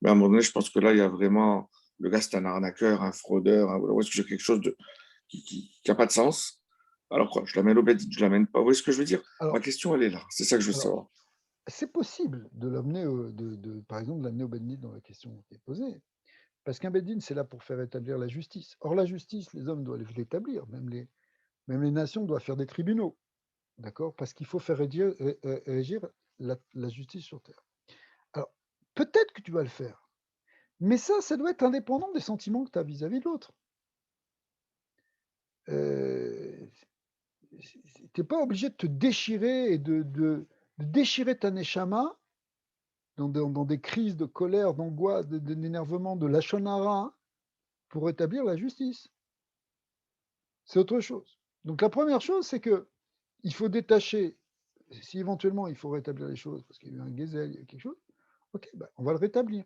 Mais à un moment donné, je pense que là, il y a vraiment, le gars, c'est un arnaqueur, un fraudeur, ou est-ce que j'ai quelque chose qui n'a pas de sens? Alors quoi, je l'amène au bêtise, je l'amène pas. Vous voyez ce que je veux dire? Ma Alors, question, elle est là. C'est ça que je veux alors savoir. c'est possible de l'amener, par exemple, de l'amener au Beddin dans la question qui est posée. Parce qu'un Beddin, c'est là pour faire établir la justice. Or, la justice, les hommes doivent l'établir. Même les nations doivent faire des tribunaux. D'accord? Parce qu'il faut faire régir la justice sur Terre. Alors, peut-être que tu vas le faire. Mais ça doit être indépendant des sentiments que tu as vis-à-vis de l'autre. Tu n'es pas obligé de te déchirer et de déchirer ta neshama dans des crises de colère, d'angoisse, d'énervement, de lachon hara pour établir la justice. C'est autre chose. Donc la première chose, c'est que il faut détacher, si éventuellement il faut rétablir les choses, parce qu'il y a eu un gazelle, il y a quelque chose, ok, ben, on va le rétablir.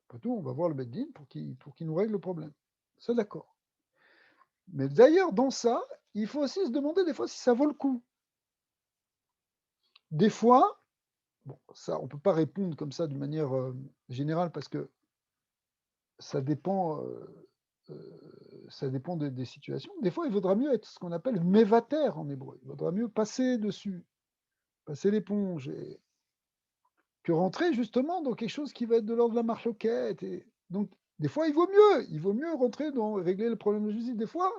Après tout, on va voir le Beddin pour qu'il nous règle le problème. C'est d'accord. Mais d'ailleurs, dans ça, il faut aussi se demander des fois si ça vaut le coup. Des fois, bon, ça, on ne peut pas répondre comme ça d'une manière générale parce que ça dépend, des situations. Des fois, il vaudra mieux être ce qu'on appelle mévater en hébreu. Il vaudra mieux passer dessus, passer l'éponge. que rentrer justement dans quelque chose qui va être de l'ordre de la marloquette. Et donc, des fois, il vaut mieux rentrer dans régler le problème de justice. Des fois,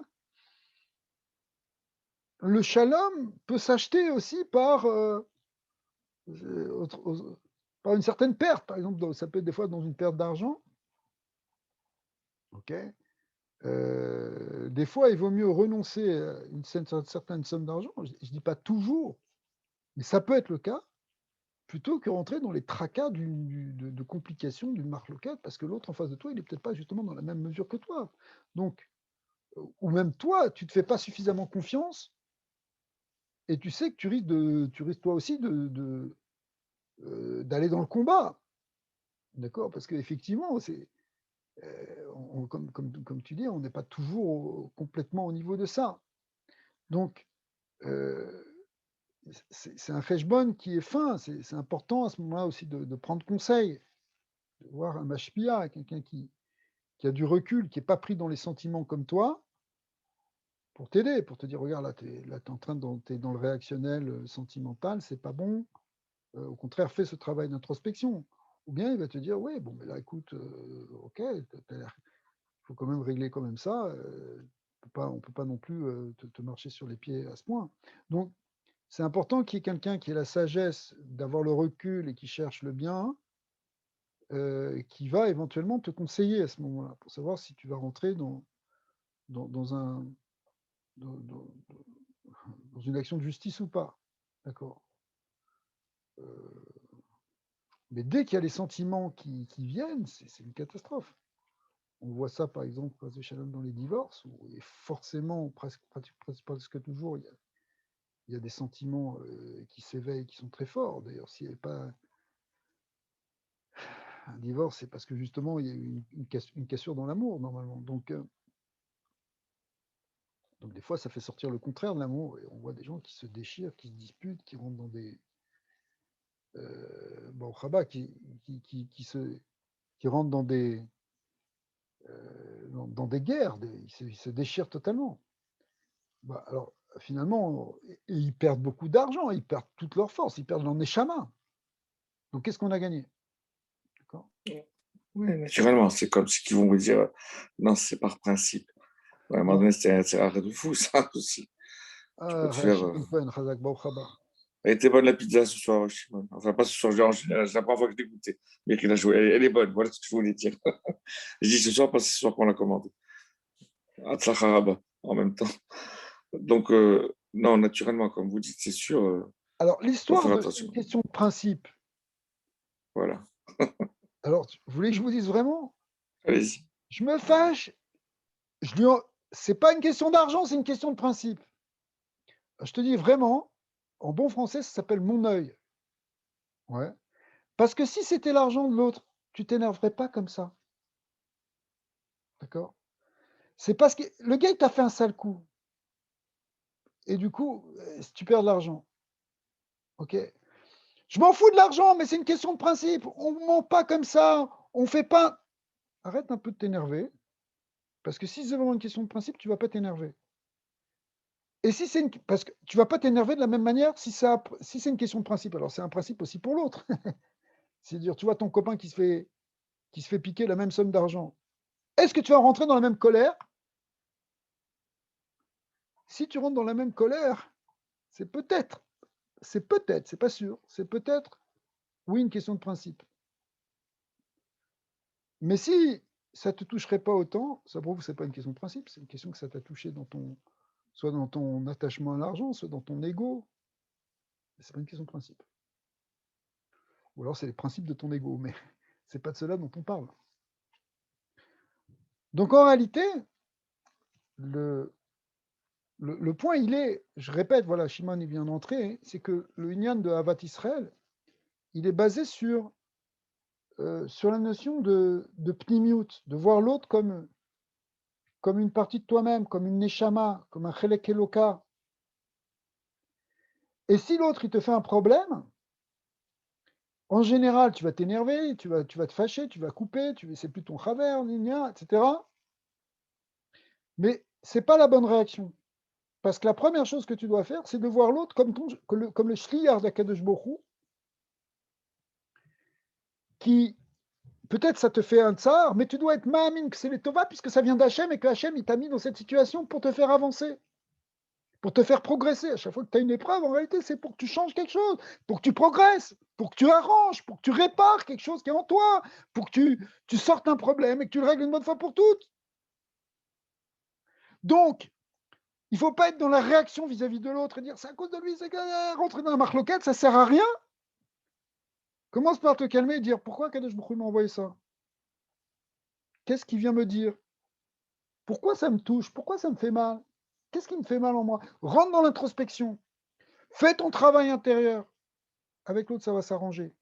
le shalom peut s'acheter aussi par, par une certaine perte. Par exemple, ça peut être des fois dans une perte d'argent. Ok. Des fois, il vaut mieux renoncer à une certaine somme d'argent. Je ne dis pas toujours, mais ça peut être le cas, plutôt que rentrer dans les tracas de complications d'une marque locale, parce que l'autre en face de toi, il n'est peut-être pas justement dans la même mesure que toi. Donc, ou même toi, tu ne te fais pas suffisamment confiance, et tu sais que tu risques toi aussi d'aller dans le combat. D'accord? Parce qu'effectivement, comme tu dis, on n'est pas toujours complètement au niveau de ça. Donc, c'est un feshbon qui est fin. C'est important à ce moment-là aussi de prendre conseil, de voir un mashpia, quelqu'un qui a du recul, qui n'est pas pris dans les sentiments comme toi, pour t'aider, pour te dire, regarde, là, tu es en train t'es dans le réactionnel sentimental, c'est pas bon. Au contraire, fais ce travail d'introspection. Ou bien il va te dire, oui, bon, mais là, écoute, ok, il faut quand même régler quand même ça. On ne peut pas non plus te marcher sur les pieds à ce point. Donc, c'est important qu'il y ait quelqu'un qui ait la sagesse d'avoir le recul et qui cherche le bien, qui va éventuellement te conseiller à ce moment-là, pour savoir si tu vas rentrer dans une action de justice ou pas. D'accord. Mais dès qu'il y a les sentiments qui viennent, c'est une catastrophe. On voit ça, par exemple, dans les divorces, où forcément, presque toujours, il y a des sentiments qui s'éveillent, qui sont très forts. D'ailleurs, s'il n'y avait pas un divorce, c'est parce que justement, il y a eu une cassure dans l'amour, normalement. Donc, des fois, ça fait sortir le contraire de l'amour. Et on voit des gens qui se déchirent, qui se disputent, qui rentrent dans des... Rabat, qui rentrent dans des... dans des guerres, ils se déchirent totalement. Alors, finalement, ils perdent beaucoup d'argent, ils perdent toute leur force, ils perdent leur neshama. Donc, qu'est-ce qu'on a gagné? D'accord. Oui, naturellement, c'est comme ceux qui vont vous dire, non, c'est par principe. Ouais, à un moment donné, c'est arrêt de fou, ça aussi. Tu peux te faire. Elle était bonne la pizza ce soir, Shimon. Enfin, pas ce soir, en général, c'est la première fois que je l'ai goûtée. Mais qu'il a joué. Elle est bonne, voilà ce que je voulais dire. Je dis ce soir parce que c'est ce soir qu'on l'a commandé. Atzlacharaba, en même temps. Donc, non, naturellement, comme vous dites, c'est sûr, Alors, il faut l'histoire faire c'est une attention. question de principe. Voilà. Alors, vous voulez que je vous dise vraiment? Allez-y. Je me fâche. C'est pas une question d'argent, c'est une question de principe. Je te dis vraiment, en bon français, ça s'appelle mon œil. Ouais. Parce que si c'était l'argent de l'autre, tu t'énerverais pas comme ça. D'accord? C'est parce que le gars, il t'a fait un sale coup. Et du coup, tu perds de l'argent. OK? Je m'en fous de l'argent, mais c'est une question de principe. On ne ment pas comme ça. On fait pas. Arrête un peu de t'énerver. Parce que si c'est vraiment une question de principe, tu ne vas pas t'énerver. Et si c'est parce que tu ne vas pas t'énerver de la même manière si c'est une question de principe. Alors c'est un principe aussi pour l'autre. C'est-à-dire, tu vois ton copain qui se fait piquer la même somme d'argent. Est-ce que tu vas rentrer dans la même colère? Si tu rentres dans la même colère, c'est peut-être, c'est pas sûr, c'est peut-être, oui, une question de principe. Mais si ça ne te toucherait pas autant, ça prouve que ce n'est pas une question de principe, c'est une question que ça t'a touché soit dans ton attachement à l'argent, soit dans ton ego. Ce n'est pas une question de principe. Ou alors c'est les principes de ton ego, mais ce n'est pas de cela dont on parle. Donc en réalité, le point, il est, je répète, voilà, Shimon il vient d'entrer, c'est que le Inyan de Havat Israël, il est basé sur la notion de pnimiut, de voir l'autre comme une partie de toi-même, comme une neshama, comme un chelek eloka. Et si l'autre, il te fait un problème, en général, tu vas t'énerver, tu vas te fâcher, tu vas couper, c'est plus ton chaver, etc. Mais ce n'est pas la bonne réaction. Parce que la première chose que tu dois faire, c'est de voir l'autre comme le shliach d'Akadosh Borou, qui, peut-être ça te fait un tsar, mais tu dois être ma'amine que c'est les tova, puisque ça vient d'Hachem et que Hachem, il t'a mis dans cette situation pour te faire avancer, pour te faire progresser. À chaque fois que tu as une épreuve, en réalité, c'est pour que tu changes quelque chose, pour que tu progresses, pour que tu arranges, pour que tu répares quelque chose qui est en toi, pour que tu sortes un problème et que tu le règles une bonne fois pour toutes. Donc, il ne faut pas être dans la réaction vis-à-vis de l'autre et dire c'est à cause de lui, c'est que rentrer dans la marloquette, ça ne sert à rien. Commence par te calmer et dire pourquoi Kadosh Baruch Hu m'a envoyé ça? Qu'est-ce qu'il vient me dire? Pourquoi ça me touche? Pourquoi ça me fait mal? Qu'est-ce qui me fait mal en moi? Rentre dans l'introspection. Fais ton travail intérieur. Avec l'autre, ça va s'arranger.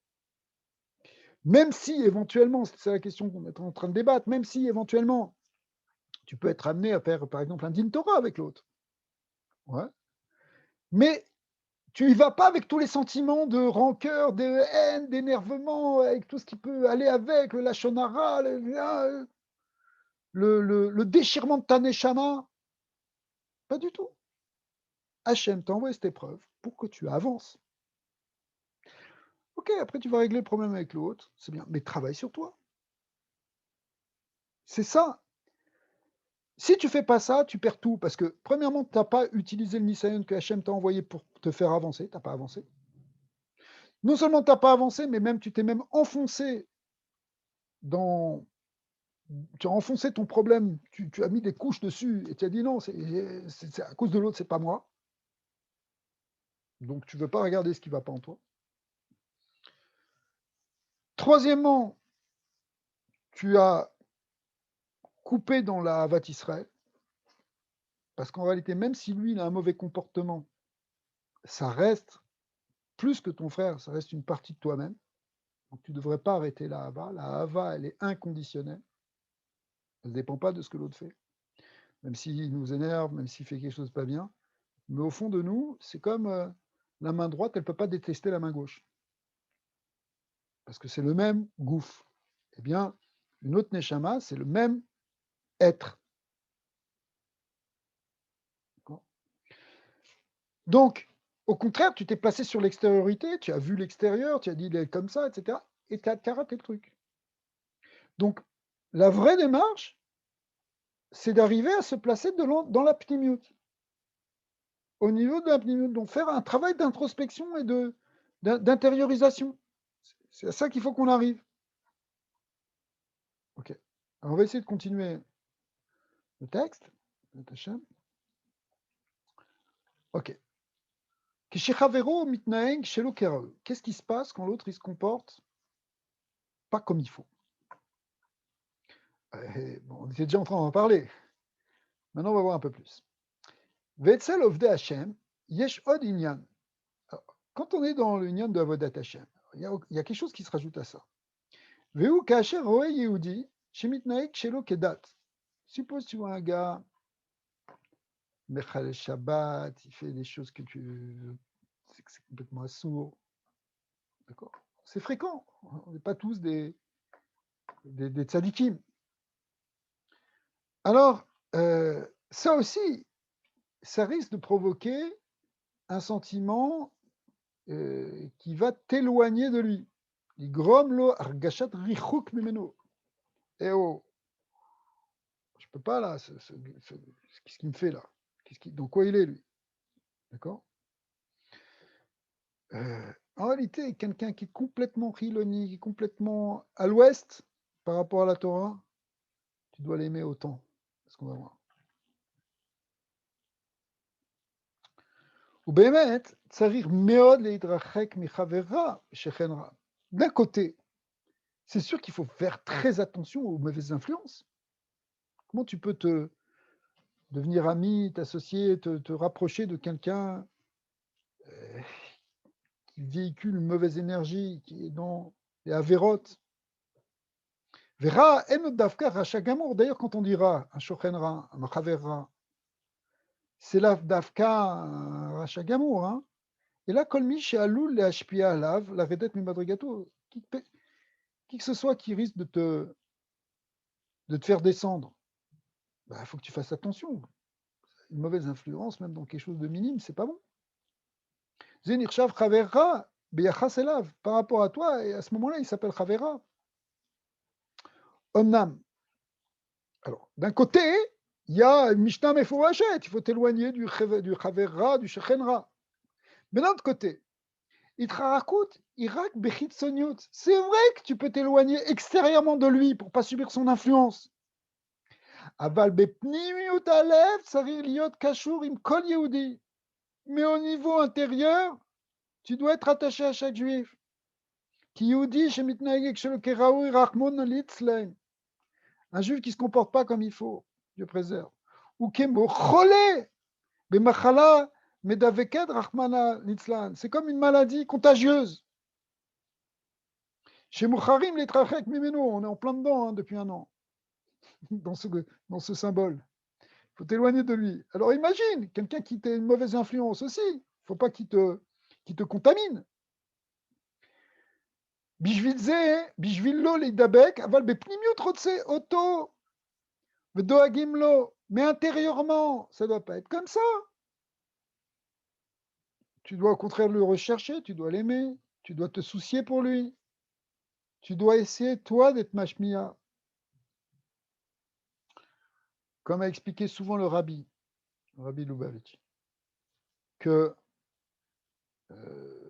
Même si éventuellement, c'est la question qu'on est en train de débattre, même si éventuellement, tu peux être amené à faire, par exemple, un din Torah avec l'autre. Ouais. Mais tu y vas pas avec tous les sentiments de rancœur, de haine, d'énervement, avec tout ce qui peut aller avec, le lachon hara, le déchirement de ta neshama. Pas du tout. Hachem t'a envoyé cette épreuve pour que tu avances. Ok, après tu vas régler le problème avec l'autre, c'est bien, mais travaille sur toi. C'est ça. Si tu fais pas ça, tu perds tout, parce que premièrement, tu n'as pas utilisé le Nisayon que Hachem t'a envoyé pour te faire avancer, tu n'as pas avancé. Non seulement tu n'as pas avancé, mais même tu t'es même enfoncé dans... Tu as enfoncé ton problème, tu as mis des couches dessus, et tu as dit non, c'est à cause de l'autre, c'est pas moi. Donc tu ne veux pas regarder ce qui ne va pas en toi. Troisièmement, tu as coupé dans la Havat Israël, parce qu'en réalité, même si lui, il a un mauvais comportement, ça reste plus que ton frère, ça reste une partie de toi-même. Donc tu ne devrais pas arrêter la Hava. La Hava, elle est inconditionnelle. Elle ne dépend pas de ce que l'autre fait. Même s'il nous énerve, même s'il fait quelque chose de pas bien. Mais au fond de nous, c'est comme la main droite, elle ne peut pas détester la main gauche. Parce que c'est le même gouffre. Eh bien, une autre Neshama, c'est le même être. Donc, au contraire, tu t'es placé sur l'extériorité, tu as vu l'extérieur, tu as dit il est comme ça, etc. Et tu as raté le truc. Donc, la vraie démarche, c'est d'arriver à se placer dans la pnimiut. Au niveau de la pnimiut, donc faire un travail d'introspection et d'intériorisation. C'est à ça qu'il faut qu'on arrive. Ok. Alors on va essayer de continuer le texte. Ok. Qu'est-ce qui se passe quand l'autre il se comporte pas comme il faut? Bon, on était déjà en train d'en parler. Maintenant, on va voir un peu plus. Vetzel Ovde Hashem, Yesh Od Inyan. Quand on est dans l'union de Avodat Hashem, il y a quelque chose qui se rajoute à ça. Veu Kacher Roe Yehudi, Shemitnaik Shelo Kedat. Suppose tu vois un gars, Mechal Shabbat, il fait des choses que c'est complètement sourd. D'accord? C'est fréquent. On n'est pas tous des tzadikim. Alors, ça aussi, ça risque de provoquer un sentiment qui va t'éloigner de lui. Grom lo argashat richuk mimeno. Eh oh, je peux pas là, qu'est-ce qu'il me fait là? Dans quoi il est lui? D'accord? En réalité, quelqu'un qui est complètement chiloni, qui est complètement à l'ouest par rapport à la Torah, tu dois l'aimer autant. C'est ce qu'on va voir. D'un côté, c'est sûr qu'il faut faire très attention aux mauvaises influences. Comment tu peux devenir ami, t'associer, te rapprocher de quelqu'un qui véhicule une mauvaise énergie, qui est dans les avérotes? Vera en dafka racha gamour. D'ailleurs, quand on dira un shochenra, un machaverra, c'est la dafka un racha gamour. Hein. Et là, kolmi chez Aloul, les hashpia alav, la vedette mimadrigato, qui que ce soit qui risque de te faire descendre, il faut que tu fasses attention. Une mauvaise influence, même dans quelque chose de minime, c'est pas bon. Zenirchav chaverra, Beyachas elav, par rapport à toi, et à ce moment-là, il s'appelle Chavera. Omnam. Alors, d'un côté, il y a Mishnah Mefourachet, il faut t'éloigner du Chavera, du Shechenra. Mais d'un autre côté, Itrarakut, Irak Bechitsoniut. C'est vrai que tu peux t'éloigner extérieurement de lui pour ne pas subir son influence. Aval Bepnimiut Alev, Tsarir Liot Kashur Im Kol Yehudi. Mais au niveau intérieur, tu dois être attaché à chaque juif. Ki Yehudi Shemitnagek Shelo Keraoui Rachmon Litzlein. Un juif qui ne se comporte pas comme il faut, Dieu préserve. Ou Kemo Cholé Bemachala Medaveked Rachmana Litzlan. C'est comme une maladie contagieuse. Chez Moucharim, les Trachek Mimeno, on est en plein dedans depuis un an, dans ce symbole. Il faut t'éloigner de lui. Alors imagine, quelqu'un qui t'a une mauvaise influence aussi. Il ne faut pas qu'il te contamine. Bishvillo leidabek, aval bepnimiut rotse oto, vedoagimlo. Mais intérieurement, ça ne doit pas être comme ça. Tu dois au contraire le rechercher, tu dois l'aimer, tu dois te soucier pour lui. Tu dois essayer, toi, d'être mashmia. Comme a expliqué souvent le Rabbi Lubavitch, que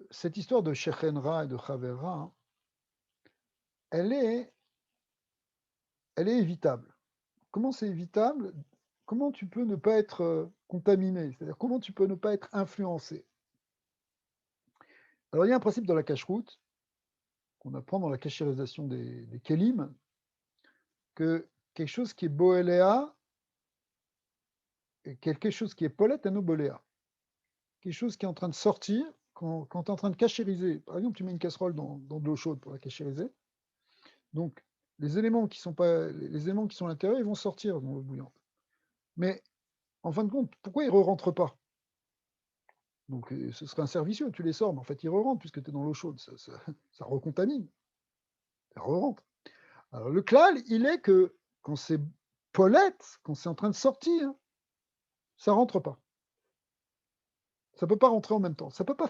cette histoire de Shechenra et de Chavera, elle est évitable. Comment c'est évitable? Comment tu peux ne pas être contaminé? C'est-à-dire comment tu peux ne pas être influencé? Alors il y a un principe dans la cacheroute qu'on apprend dans la cachérisation des kelim, que quelque chose qui est boéléa et quelque chose qui est polette anoboléa. Quelque chose qui est en train de sortir, quand tu es en train de cachériser, par exemple tu mets une casserole dans de l'eau chaude pour la cachériser, donc les éléments qui sont à l'intérieur, ils vont sortir dans l'eau bouillante. Mais en fin de compte, pourquoi ils ne rentrent pas? Donc ce serait un servicieux, tu les sors, mais en fait ils rentrent puisque tu es dans l'eau chaude, ça recontamine, ça rentre. Alors le klal, il est que quand c'est polette, quand c'est en train de sortir, ça ne rentre pas. Ça ne peut pas rentrer en même temps. Ça peut pas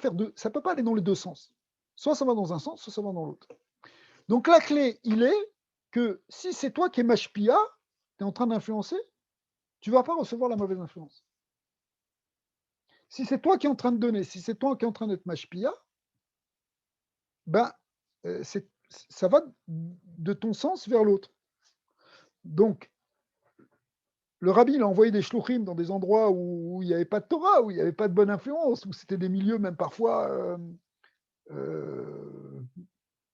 aller dans les deux sens. Soit ça va dans un sens, soit ça va dans l'autre. Donc la clé, il est que si c'est toi qui es mashpia, tu es en train d'influencer, tu ne vas pas recevoir la mauvaise influence. Si c'est toi qui es en train de donner, si c'est toi qui es en train d'être mashpia, ben, ça va de ton sens vers l'autre. Donc, le rabbi, il a envoyé des shluchim dans des endroits où il n'y avait pas de Torah, où il n'y avait pas de bonne influence, où c'était des milieux même parfois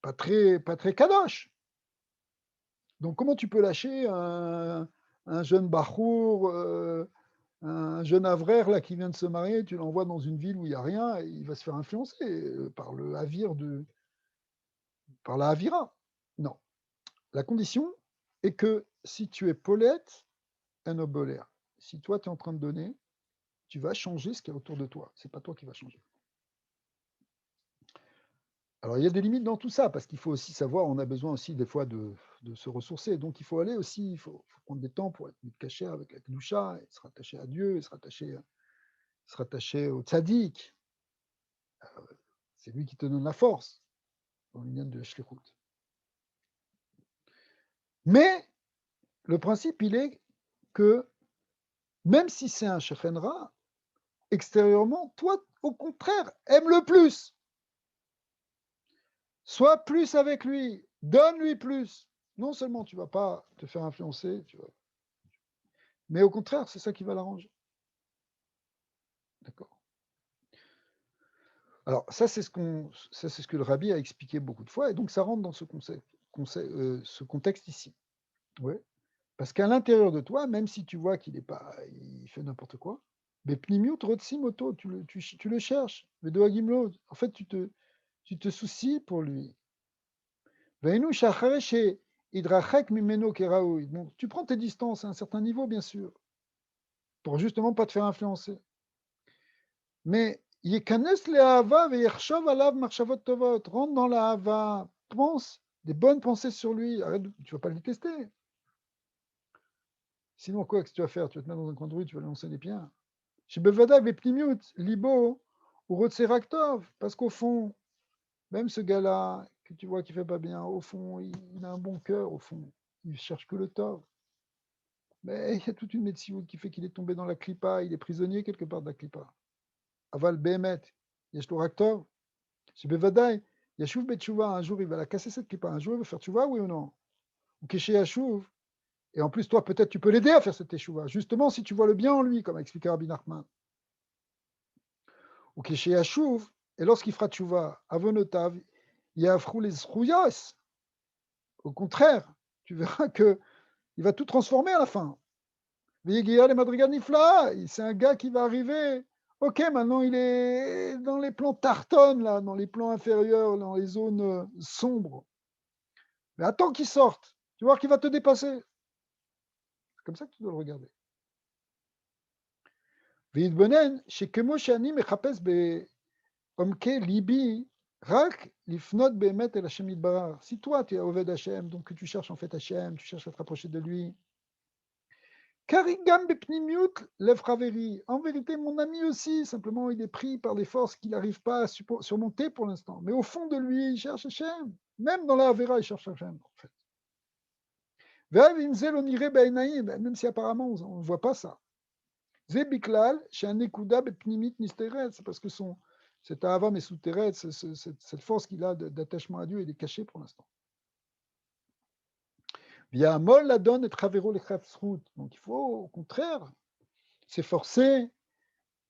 pas très kadosh. Donc, comment tu peux lâcher un jeune bachour, un jeune avraire là, qui vient de se marier, tu l'envoies dans une ville où il n'y a rien, et il va se faire influencer par la Havira. Non. La condition est que si tu es Paulette, un obolaire, si toi tu es en train de donner, tu vas changer ce qui est autour de toi. Ce n'est pas toi qui vas changer. Alors il y a des limites dans tout ça, parce qu'il faut aussi savoir, on a besoin aussi des fois de se ressourcer. Donc il faut aller aussi, il faut prendre des temps pour être caché avec la Kedusha, et se rattacher à Dieu, et se rattacher au tzaddik. C'est lui qui te donne la force dans l'union de la shlichut. Mais le principe, il est que même si c'est un shechenra, extérieurement, toi, au contraire, aime-le plus. Sois plus avec lui, donne-lui plus. Non seulement tu ne vas pas te faire influencer, mais au contraire, c'est ça qui va l'arranger. D'accord. Alors, ça, c'est ce que le rabbi a expliqué beaucoup de fois, et donc ça rentre dans ce contexte ici. Ouais. Parce qu'à l'intérieur de toi, même si tu vois qu'il fait n'importe quoi, mais pnimiut rotsimoto, tu le cherches. En fait, tu te soucies pour lui. Donc, tu prends tes distances à un certain niveau, bien sûr, pour justement pas te faire influencer. Mais rentre dans la hava, pense des bonnes pensées sur lui. Arrête, tu ne vas pas le détester. Sinon, quoi, qu'est-ce que tu vas faire? Tu vas te mettre dans un coin de rue, tu vas lui lancer des pierres. Chez Bevada, Libo, ou Rotseraktov, parce qu'au fond, Même ce gars-là, que tu vois qui fait pas bien, au fond, il a un bon cœur, au fond. Il cherche que le tort. Mais il y a toute une médecine qui fait qu'il est tombé dans la clipa, il est prisonnier quelque part de la clipa. Aval Behemet, Yesh lo rak tov. Chez Bevadaï, Yashuv Betchouva, un jour il va la casser cette clipa, un jour il va faire Tchouva, oui ou non? Ou Keshe Yashuv, et en plus toi peut-être tu peux l'aider à faire cette Tchouva, justement si tu vois le bien en lui, comme a expliqué Rabbi Nachman. Ou Keshe Yashuv, et lorsqu'il fera Tchouva, Avonotav, Yafrou les Zrouyas. Au contraire, tu verras que il va tout transformer à la fin. Veyegia les Madrigal Nifla, c'est un gars qui va arriver. Ok, maintenant il est dans les plans tartonnes, là, dans les plans inférieurs, dans les zones sombres. Mais attends qu'il sorte, tu vois qu'il va te dépasser. C'est comme ça que tu dois le regarder. Veidbonen, chez Kemo Shani Mechapes be Omke Libi, Rak Lifnot Behemet El Hashem Yitbarach. Si toi tu es Oved Hashem, donc que tu cherches en fait Hashem, tu cherches à te rapprocher de lui. Karigam Bepnimiut Levraveri. En vérité, mon ami aussi, simplement il est pris par des forces qu'il n'arrive pas à surmonter pour l'instant. Mais au fond de lui, il cherche Hashem. Même dans la Avera, il cherche Hashem, en fait. Même si apparemment on ne voit pas ça. Zebiklal, chez un Ekuda Bepnimit Nisteret, c'est parce que cet Ahava Mesuteret, cette force qu'il a d'attachement à Dieu, il est caché pour l'instant. Via Mol la donne et Travero les Khavsrout. Donc il faut au contraire s'efforcer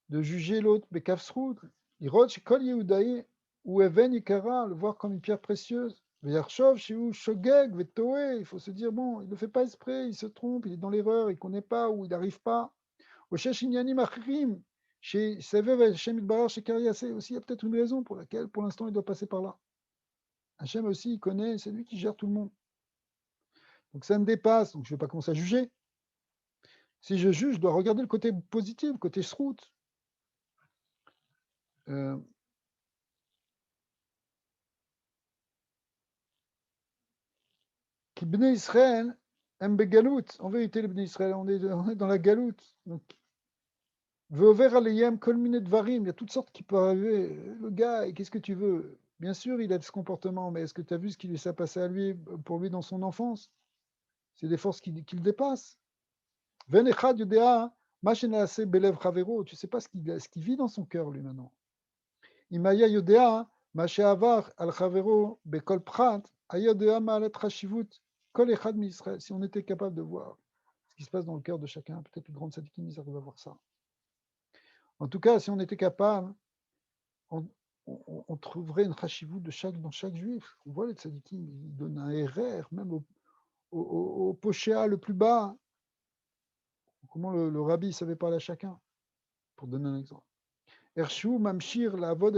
de juger l'autre Bekavsrout. Irot Kol Yehudaï ou Even Ikara, le voir comme une pierre précieuse. Veyarchov Shiu Shogeg Vetoé, il faut se dire bon, il ne fait pas exprès, il se trompe, il est dans l'erreur, il ne connaît pas ou il n'arrive pas. Oshesh Inyanim Achrim, chez Sevev Hashem Itbarach, chez Kariasé aussi, il y a peut-être une raison pour laquelle pour l'instant il doit passer par là. Hashem aussi, il connaît, c'est lui qui gère tout le monde. Donc ça me dépasse, donc je ne vais pas commencer à juger. Si je juge, je dois regarder le côté positif, le côté srout. Qui Bnei Israël aime Begalout. En vérité, les Bnei Israël, on est dans la galoute. Donc, Veover aleyem kol minet dvarim, il y a toutes sortes qui peuvent arriver. Le gars, qu'est-ce que tu veux? Bien sûr, il a ce comportement, mais est-ce que tu as vu ce qui lui s'est passé à lui, pour lui dans son enfance? C'est des forces qui le dépassent. Ven echad yodea, ma shenaase belev chavero, tu ne sais pas ce qu'il vit dans son cœur, lui, maintenant. Imaya yodea, ma sheavar al chavero bekol prat, ayodea ma'alet chashivut, kol echad mi Israël. Si on était capable de voir ce qui se passe dans le cœur de chacun, peut-être les grandes sadikim, ils arrivent à voir ça. En tout cas, si on était capable, on trouverait une chashivut dans chaque juif. On voit les tzadikim, ils donnent un RR, même au pochéa le plus bas. Comment le rabbi savait parler à chacun, pour donner un exemple. Ershu mamshir la'avod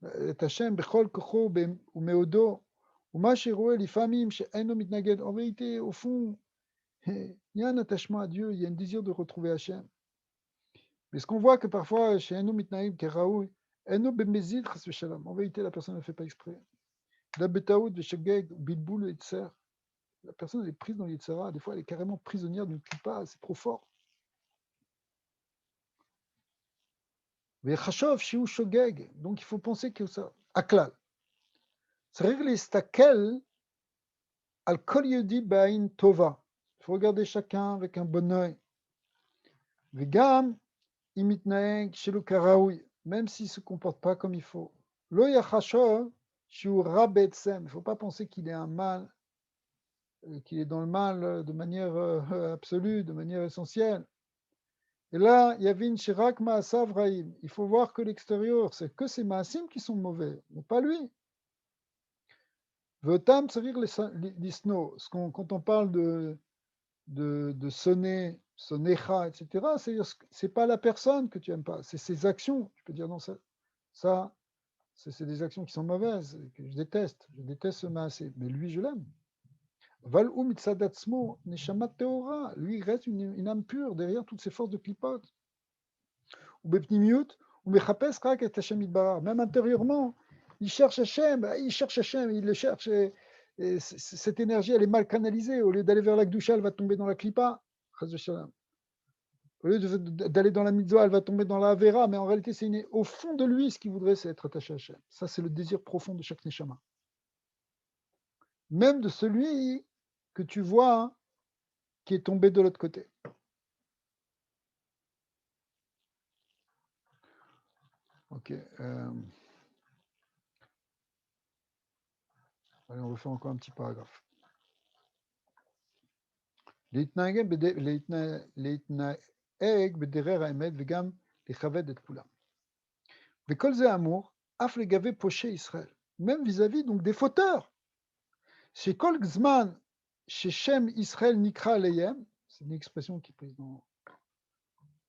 et Hashem bechol kocho umeodo uma sheroe lifamim she'eno mitnaged. En vérité, au fond, il y a un attachement à Dieu, il y a un désir de retrouver Hashem. Mais ce qu'on voit que parfois, chez Eno Mitnaïm, Keraoui, Eno Bemezid, en vérité, la personne ne fait pas exprès. La Betaoud, Veshegeg, Bilboul, Etzer. La personne elle est prise dans l'Yetzera, des fois elle est carrément prisonnière d'une kippa, c'est trop fort. Vechashov, Shiu Shogeg, donc il faut penser que ça. Aklal. C'est-à-dire les stakel, al kol yodi ba'in tova. Il faut regarder chacun avec un bon œil. Vegam, imitnaeg, shelu karaoui. Même s'il ne se comporte pas comme il faut. Lo yachashov, shiu rabetsem. Il ne faut pas penser qu'il est un mal, qu'il est dans le mal de manière absolue, de manière essentielle. Et là, il y avait une shirak ma'asav raïm. Il faut voir que l'extérieur, c'est que ces ma'asim qui sont mauvais, mais pas lui. Vetam tsarir l'isno. Quand on parle de sonner, sonnecha, etc., c'est pas la personne que tu aimes pas, c'est ses actions. Tu peux dire non, ça c'est des actions qui sont mauvaises, que je déteste ce maasé, mais lui je l'aime. Val mitzadatzmo neshamat teora, lui il reste une âme pure derrière toutes ces forces de clipote. Ou bepnimiut, ou mechapes rak et Hashem itbarach. Même intérieurement, il cherche Hashem, il le cherche. Et cette énergie, elle est mal canalisée. Au lieu d'aller vers la Gdusha, elle va tomber dans la Klippa. Au lieu d'aller dans la mitzvah, elle va tomber dans la Avera, mais en réalité, c'est au fond de lui, ce qu'il voudrait, c'est être attaché à Hachem. Ça, c'est le désir profond de chaque Neshama. Même de celui que tu vois, hein, qui est tombé de l'autre côté. Ok. Allez, on va faire encore un petit paragraphe. להתנהג בדרך האמת וגם לכבד את כולם. וכל זה אמור אף לגבי פושעי ישראל, même vis-à-vis donc des fauteurs. שכל זמן ששם ישראל נקרא עליהם, c'est une expression qui est prise dans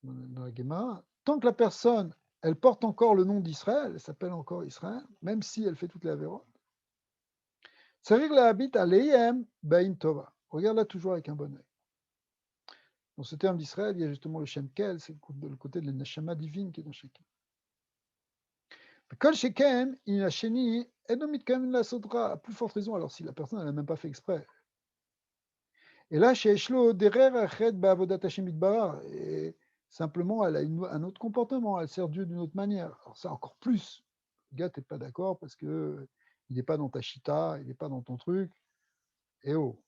la Gemara, tant que la personne, elle porte encore le nom d'Israël, elle s'appelle encore Israël, même si elle fait toutes les avérotes, צריך להביט עליהם בעין טובה. Regarde là toujours avec un bon œil. Dans ce terme d'Israël, il y a justement le Shem Kel, c'est le côté de la Neshama divine qui est dans chacun. Kol Sheken, il a chéni, et non mit quand même la sodra, à plus forte raison, alors si la personne n'a même pas fait exprès. Et là, chez Eshlo, derer achet ba'avodat Hashem itbarar, et simplement, elle a un autre comportement, elle sert Dieu d'une autre manière. Alors ça, encore plus. Le gars, t'es pas d'accord parce que il n'est pas dans ta chita, il n'est pas dans ton truc. Et oh.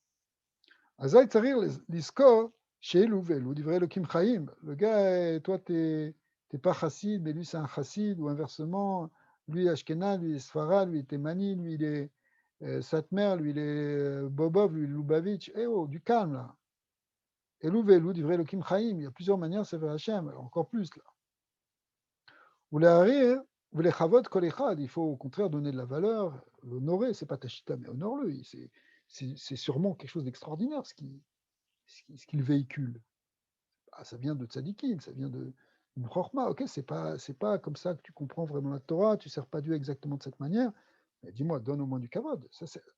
Azay tsarir l'iskor, chez Louvel, ou divrei Elohim Chaim. Le gars, toi, t'es pas chassid, mais lui, c'est un chassid, ou inversement, lui, Ashkenaz, lui, Sfarad, lui, Témani, lui, il est Satmer, lui, il est Bobov, lui, Lubavitch. Eh oh, du calme, là. Et Louvel, ou divrei Elohim Chaim. Il y a plusieurs manières de servir Hachem, encore plus, là. Ou les harir, ou les chavot kol echad. Il faut, au contraire, donner de la valeur, l'honorer. C'est pas Tachita, mais honore-le. C'est sûrement quelque chose d'extraordinaire, ce qu'il véhicule. Ah, ça vient de tzadikim, ça vient de une chorma. Ok, c'est pas comme ça que tu comprends vraiment la Torah, tu ne sers pas Dieu exactement de cette manière. Mais dis-moi, donne au moins du kavod.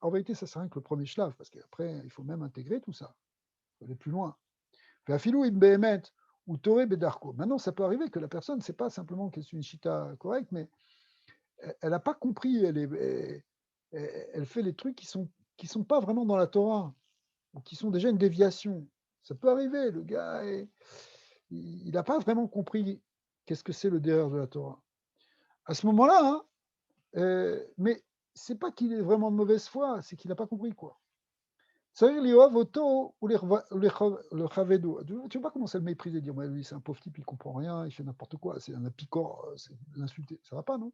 En vérité, ça sert rien que le premier shlav, parce qu'après, il faut même intégrer tout ça. Il faut aller plus loin. Afilou im behemet ou toré bedarko. Maintenant, ça peut arriver que la personne, c'est pas simplement qu'elle soit une chita correcte, mais elle n'a pas compris. Elle fait les trucs qui sont pas vraiment dans la Torah, ou qui sont déjà une déviation. Ça peut arriver. Le gars il n'a pas vraiment compris qu'est-ce que c'est le derrière de la Torah. À ce moment-là, hein, mais c'est pas qu'il est vraiment de mauvaise foi, c'est qu'il n'a pas compris quoi. Ça veut dire l'Iov Oto ou le Chavedo. Tu ne vas pas commencer à le mépriser, dire ouais, lui c'est un pauvre type, il ne comprend rien, il fait n'importe quoi, c'est un apicor, c'est l'insulter. Ça ne va pas, non?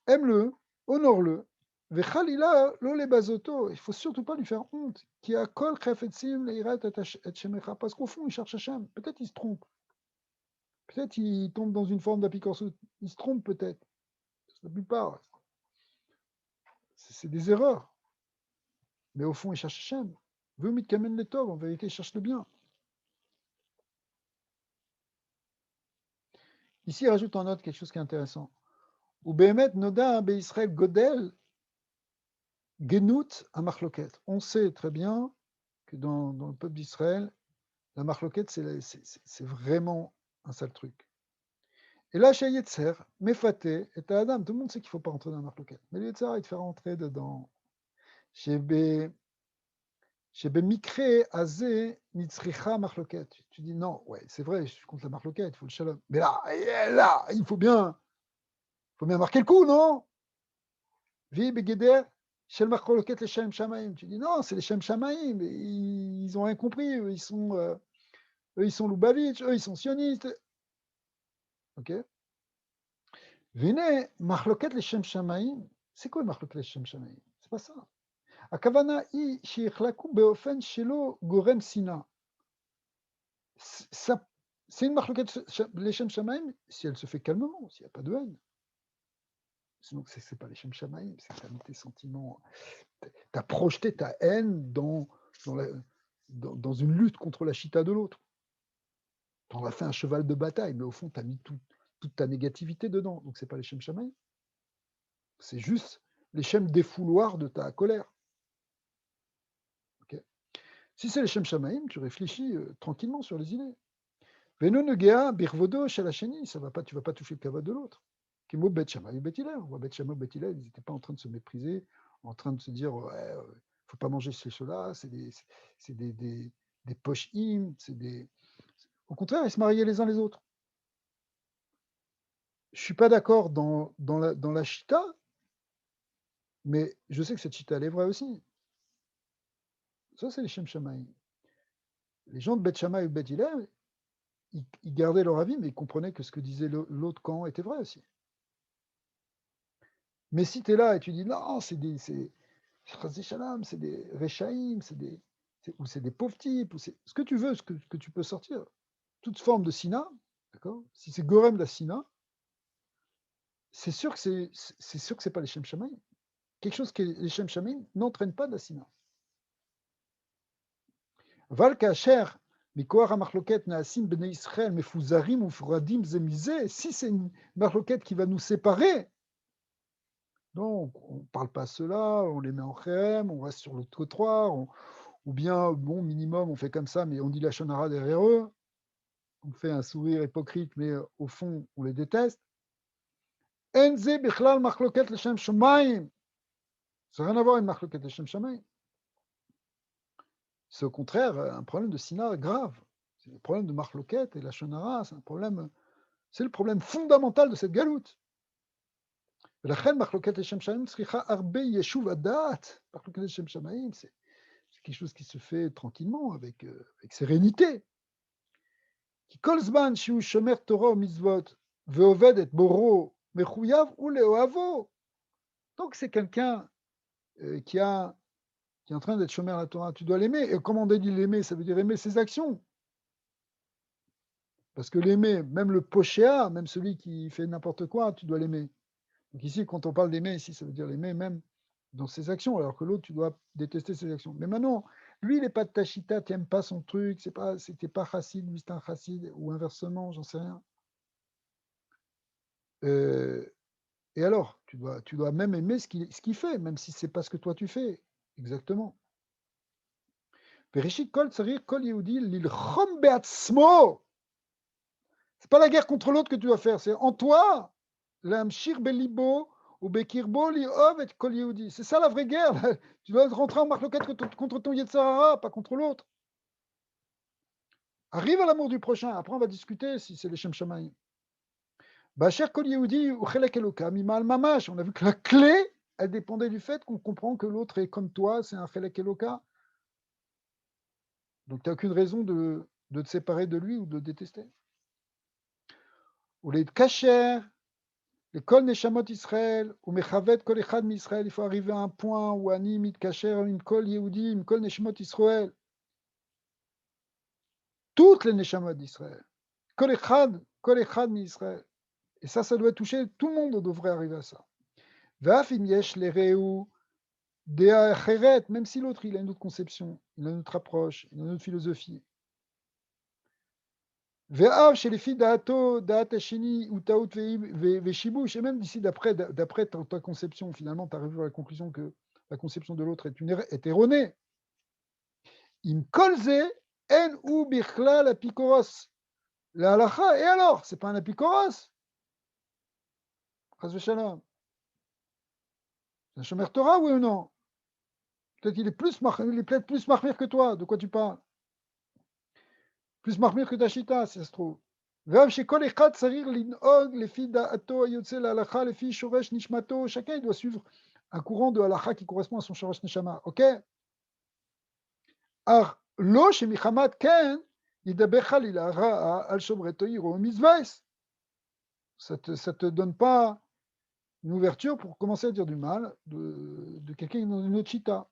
Aime-le, honore-le. Vechalila lo le bazoto. Il ne faut surtout pas lui faire honte. Qui a kol chafetzim leirat et shemecha. Parce qu'au fond, il cherche Hachem. Peut-être il se trompe. Peut-être il tombe dans une forme d'apicorsout. Il se trompe peut-être. La plupart. C'est des erreurs. Mais au fond, il cherche Hachem. Vumit kamen le tov. En vérité, il cherche le bien. Ici, il rajoute en note quelque chose qui est intéressant. Ou behemet noda be Israël godel genout à marloquet. On sait très bien que dans le peuple d'Israël, la marloquette, c'est vraiment un sale truc. Et là, chez Yetzer, Mefaté et Adam, tout le monde sait qu'il ne faut pas rentrer dans la marloquette. Mais le Yetzer, il te fait rentrer dedans. Chez Mikre Azé Nitzricha marloquette. Tu dis non, ouais, c'est vrai, je suis contre la marloquette, il faut le shalom. Mais là, il faut bien marquer le coup, non? Vi Begeder, Shel marloquette les Shem Shamaim. Tu dis non, c'est les Shem Shamaim, ils n'ont rien compris, eux, ils sont Lubavitch, eux, ils sont sionistes. Ok? Venez, Mahloket Leshem Shamaim. C'est quoi Mahloket Leshem Shamaim? C'est pas ça. Akavana I Shichlaku Beofen Shelo Gorem Sina. C'est une Mahloket Leshem Shamaim si elle se fait calmement, s'il n'y a pas de haine. Sinon, c'est pas Leshem Shamaim, c'est que tu as mis tes sentiments. Tu as projeté ta haine dans une lutte contre la chita de l'autre. Tu en as fait un cheval de bataille, mais au fond, tu as mis toute ta négativité dedans. Donc, c'est pas les Shem Shamaim. C'est juste les Shem défouloirs de ta colère. Okay. Si c'est les Shem Shamaim, tu réfléchis tranquillement sur les idées. Veno negea birvodo shalacheni, ça va pas, tu vas pas toucher le kavod de l'autre. Kimo bet Shammai bet Hillel. Bet Shammai bet Hillel, ils n'étaient pas en train de se mépriser, en train de se dire ouais, faut pas manger cela, c'est des poches im, c'est des. Au contraire, ils se mariaient les uns les autres. Je ne suis pas d'accord dans la Chita, mais je sais que cette Chita, elle est vraie aussi. Ça, c'est les Shem Shamaï. Les gens de Beth Shammai et de Beth Hillel, ils gardaient leur avis, mais ils comprenaient que ce que disait l'autre camp était vrai aussi. Mais si tu es là et tu dis non, c'est des Rechaïm, ou c'est des pauvres types, ou c'est ce que tu veux, ce que tu peux sortir. Toute forme de Sina, d'accord? Si c'est Gorem de la Sina, c'est sûr que c'est pas les Shem Shamaï. Quelque chose que les Shem Shamaï n'entraîne pas de la Sina. Val Kacher, Mikoar Machloket Naasim Bnei Israël, Mefuzarim ou Furadim Zemizé, si c'est une Machloket qui va nous séparer, donc on ne parle pas à cela, on les met en khem, on reste sur le trottoir, ou bien, bon, minimum, on fait comme ça, mais on dit la shonara derrière eux, on fait un sourire hypocrite, mais au fond, on les déteste. Enze Bichlal Machloket Leshem Shomayim, ça n'a rien à voir avec Machloket Leshem Shomayim. C'est au contraire un problème de Sina grave. C'est le problème de Machloket et la Shonara, c'est le problème fondamental de cette galoute. ולכן מחלוקת לשם שמיים צריכה הרבה יישוב הדעת. מחלוקת לשם שמיים, c'est quelque chose qui se fait tranquillement, avec sérénité. כי כל זמן שהוא שומר תורה ומצוות ועובד את בוראו מחויב ולאוהבו. Donc c'est quelqu'un qui est en train d'être chômeur à la Torah, tu dois l'aimer. Et comment on dit l'aimer, ça veut dire aimer ses actions. Parce que l'aimer, même le pochéa, même celui qui fait n'importe quoi, tu dois l'aimer. Donc ici, quand on parle d'aimer, ici, ça veut dire l'aimer même dans ses actions, alors que l'autre, tu dois détester ses actions. Mais maintenant, lui, il n'est pas de Tachita, tu n'aimes pas son truc, c'était pas chassid, lui, c'est un chassid, ou inversement, j'en sais rien. Et alors, tu dois même aimer ce qu'il fait, même si ce n'est pas ce que toi tu fais. Exactement. C'est pas la guerre contre l'autre que tu dois faire, c'est en toi, l'amshir belibo ou bekirbo liov et kol yehudi. C'est ça la vraie guerre. Tu dois rentrer en marloquette contre ton Yetzirah, pas contre l'autre. Arrive à l'amour du prochain. Après, on va discuter si c'est les Shem Shamaïm. Bacher kol yehudi ou chelek elokam imal mamash. On a vu que la clé, elle dépendait du fait qu'on comprend que l'autre est comme toi, c'est un chelek eloka. Donc, tu n'as aucune raison de te séparer de lui ou de le détester. Ou les kacher, les kol neshamot Israël, ou mechavet kol echad mi Israël, il faut arriver à un point où ani mit kacher im kol yehudi, im kol neshamot Israël. Toutes les neshamot d'Israël. Kol echad mi Israël. Et ça doit toucher, tout le monde devrait arriver à ça. Vaf im yesh le reu, dea acheret, même si l'autre, il a une autre conception, il a une autre approche, il a une autre philosophie. Ve'av chez les filles d'Ato, d'Atashini, ou Taout Veshibush, et même d'ici d'après ta conception, finalement, tu arrives à la conclusion que la conception de l'autre est erronée. Im kolze en ou bichlal apikoros. La halacha, et alors, c'est pas un apikoros? Chas v'shalom. C'est un shomer Torah, oui ou non? Peut-être il est peut-être plus marmir que toi, de quoi tu parles? Plus marmir que ta chita, si ça se trouve. Chacun il doit suivre un courant de halakha qui correspond à son shoresh neshama. Ok? Alors, lo shemichamat ken yidaber chalila ra'a al shomrei toir ou mizvais. Ça te donne pas une ouverture pour commencer à dire du mal de quelqu'un qui est dans une autre chita.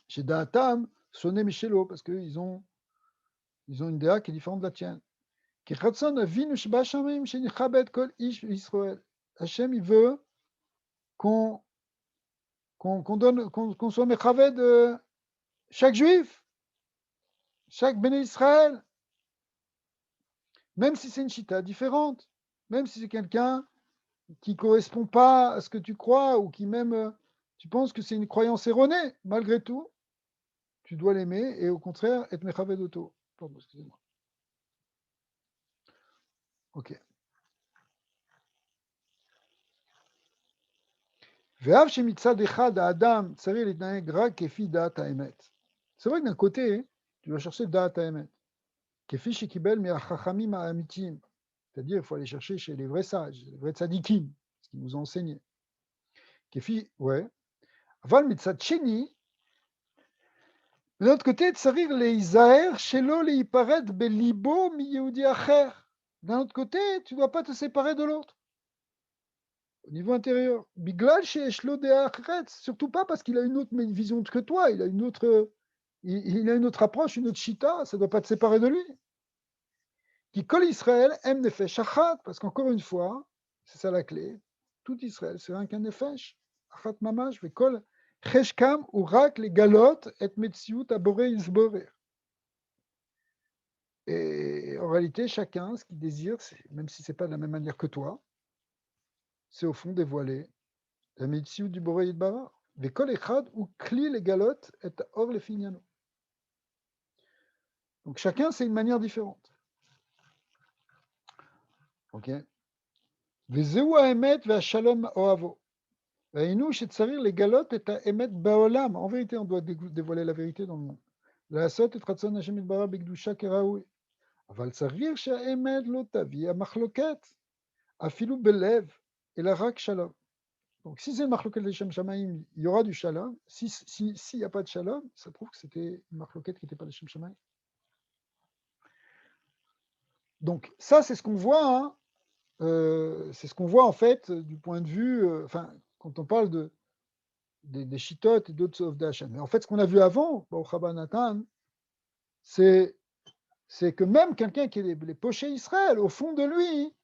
Chez Da'atam, sonné Michelo, parce qu'ils ont une déa qui est différente de la tienne. Hachem, il veut qu'on soit mechaved de chaque juif, chaque béné Israël, même si c'est une chita différente, même si c'est quelqu'un qui ne correspond pas à ce que tu crois ou qui même tu penses que c'est une croyance erronée, malgré tout, tu dois l'aimer et au contraire être mechaved auto. Pardon, excusez-moi. Ok. C'est vrai que d'un côté, tu dois chercher da'at ha'emet. Kefi shekibel me'achachamim ha'amitim. C'est-à-dire, il faut aller chercher chez les vrais sages, les vrais tzadikim, ce qu'ils nous ont enseigné. Kefi, ouais. Aval mitzad sheni, de l'autre côté, tsarir leizaher shelo leiparet belibo mi yehudi acher. D'un autre côté, tu ne dois pas te séparer de l'autre. Au niveau intérieur. Biglal sheyesh lo dea acheret. Surtout pas parce qu'il a une autre vision que toi, il a une autre approche, une autre shita, ça ne doit pas te séparer de lui. Qui kol Israël aime nefesh achat, parce qu'encore une fois, c'est ça la clé, tout Israël, c'est rien qu'un nefesh, achat mamash, vekol cheshkam ou rak les galotes et metziut aboré isborer. Et en réalité, chacun, ce qu'il désire, même si ce n'est pas de la même manière que toi, c'est au fond dévoiler la metziut du boré idbara. Vekol echad ou kli les galotes et or les fignano. Donc chacun, c'est une manière différente. Ok. Vezeu ha'emet ve'ashalom oavo. En vérité, on doit dévoiler la vérité dans le monde. La sot et ratson Hashem itbara b'kedusha keraoui. Aval tzarich she'emet lo tavi ha'machloket afilu belev ela rak shalom. Donc, si c'est une machloket de Shem Shamaim, il y aura du shalom. S'il n'y a pas de shalom, ça prouve que c'était une machloket qui n'était pas de Shem Shamaim. Donc, ça, c'est ce qu'on voit. Hein. C'est ce qu'on voit en fait du point de vue. Quand on parle des chitotes et d'autres sauf d'Hachem. Mais en fait, ce qu'on a vu avant, au Chabad c'est que même quelqu'un qui est les pochés Israël, au fond de lui,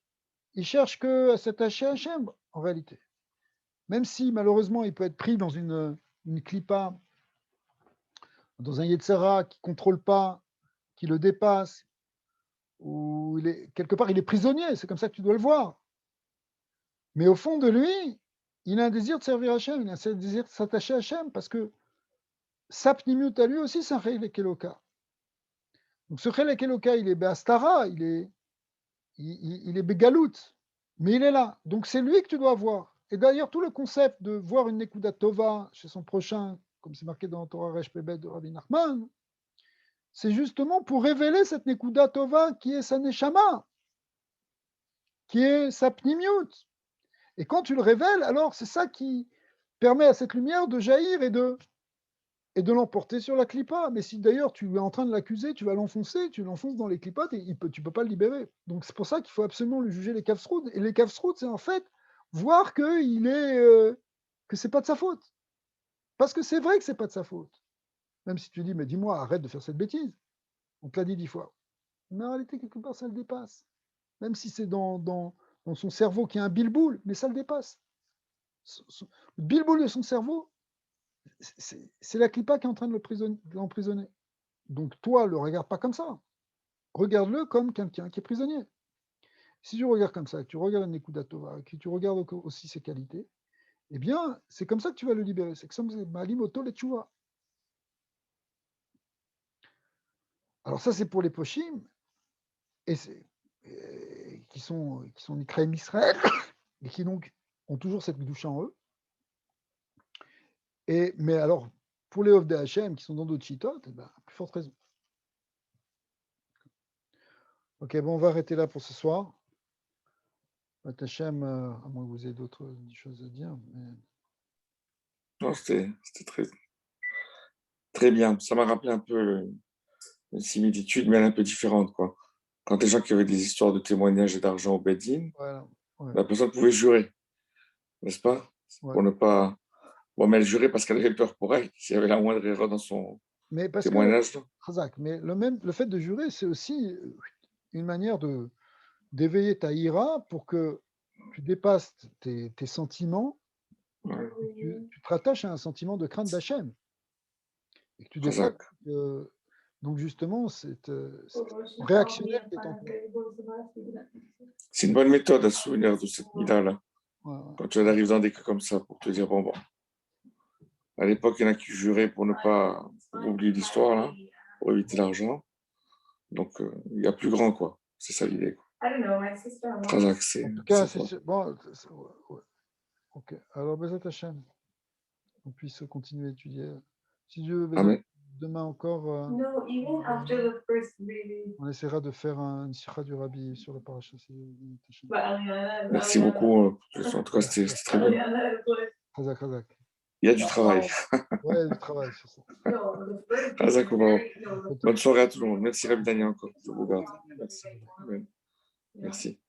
il cherche que à s'attacher à Hachem, en réalité. Même si, malheureusement, il peut être pris dans une clipa, dans un Yetzera qui ne contrôle pas, qui le dépasse, ou quelque part, il est prisonnier, c'est comme ça que tu dois le voir. Mais au fond de lui, il a un désir de servir Hachem, il a un désir de s'attacher à Hachem, parce que Sapnimut à lui aussi, c'est un Chelek Eloka. Donc ce Chelek Eloka, il est Beastara, il est Begalout, mais il est là. Donc c'est lui que tu dois voir. Et d'ailleurs, tout le concept de voir une Nekuda Tova chez son prochain, comme c'est marqué dans Torah Resh Pebet de Rabbi Nachman, c'est justement pour révéler cette Nekuda Tova qui est sa Neshama, qui est sa Pnimiut. Et quand tu le révèles, alors c'est ça qui permet à cette lumière de jaillir et de l'emporter sur la clipa. Mais si d'ailleurs tu es en train de l'accuser, tu vas l'enfoncer, tu l'enfonces dans les clipotes et tu ne peux pas le libérer. Donc c'est pour ça qu'il faut absolument lui juger les Kavsroud. Et les Kavsroud, c'est en fait voir que c'est pas de sa faute. Parce que c'est vrai que c'est pas de sa faute. Même si tu dis, mais dis-moi, arrête de faire cette bêtise. On te l'a dit 10 fois. Mais en réalité, quelque part, ça le dépasse. Même si c'est dans son cerveau qui a un bilboul, mais ça le dépasse. Le bilboul de son cerveau, c'est la clipa qui est en train de l'emprisonner. Donc toi, ne le regarde pas comme ça. Regarde-le comme quelqu'un qui est prisonnier. Si tu regardes comme ça, que tu regardes Nekuda Tova, que tu regardes aussi ses qualités, eh bien, c'est comme ça que tu vas le libérer. C'est comme ça, Malimoto le Tchouva. Alors ça, c'est pour les Pochim, qui sont Nikraim Israël, et qui donc ont toujours cette Gdusha en eux. Mais alors, pour les Ovdei Hashem, qui sont dans d'autres chitotes, plus forte raison. Ok, bon, on va arrêter là pour ce soir. Hashem, à moins que vous ayez d'autres choses à dire. Mais... Non, c'était très, très bien. Ça m'a rappelé un peu une similitude, mais un peu différente, quoi. Quand les gens qui avaient des histoires de témoignages et d'argent au Bedin, voilà, ouais, la personne pouvait jurer, n'est-ce pas? ouais. Pour ne pas... Bon, mais elle jurait parce qu'elle avait peur pour elle, s'il y avait la moindre erreur dans son Mais parce témoignage. que, Razak, mais le fait de jurer, c'est aussi une manière d'éveiller ta ira pour que tu dépasses tes sentiments, Ouais, tu te rattaches à un sentiment de crainte d'Hachem. Et que tu dépasses. Razak. Donc justement, cette réactionnel qui est en toi. C'est une bonne méthode à se souvenir de cette mida-là. Ouais. Quand tu arrives dans des cas comme ça, pour te dire, bon, à l'époque, il y en a qui juraient pour ne pas oublier l'histoire, là, pour éviter l'argent. Donc, il y a plus grand, quoi. C'est ça l'idée, quoi. Razak, En tout cas, c'est fort. bon. Ouais. Ok. Alors, Bezat Hachem, on puisse continuer à étudier. Si Dieu veut, Amen. Demain encore, No, even after the first reading. on essaiera de faire une sikha du Rabbi sur la paracha. But Ariana, Merci beaucoup. En tout cas, c'était très bien. Chazak, chazak. Il y a du travail. Ouais, du travail sur ça. Chazak, bonne soirée à tout le monde. Merci Rabbi Daniel encore. Je vous garde. Merci. Merci.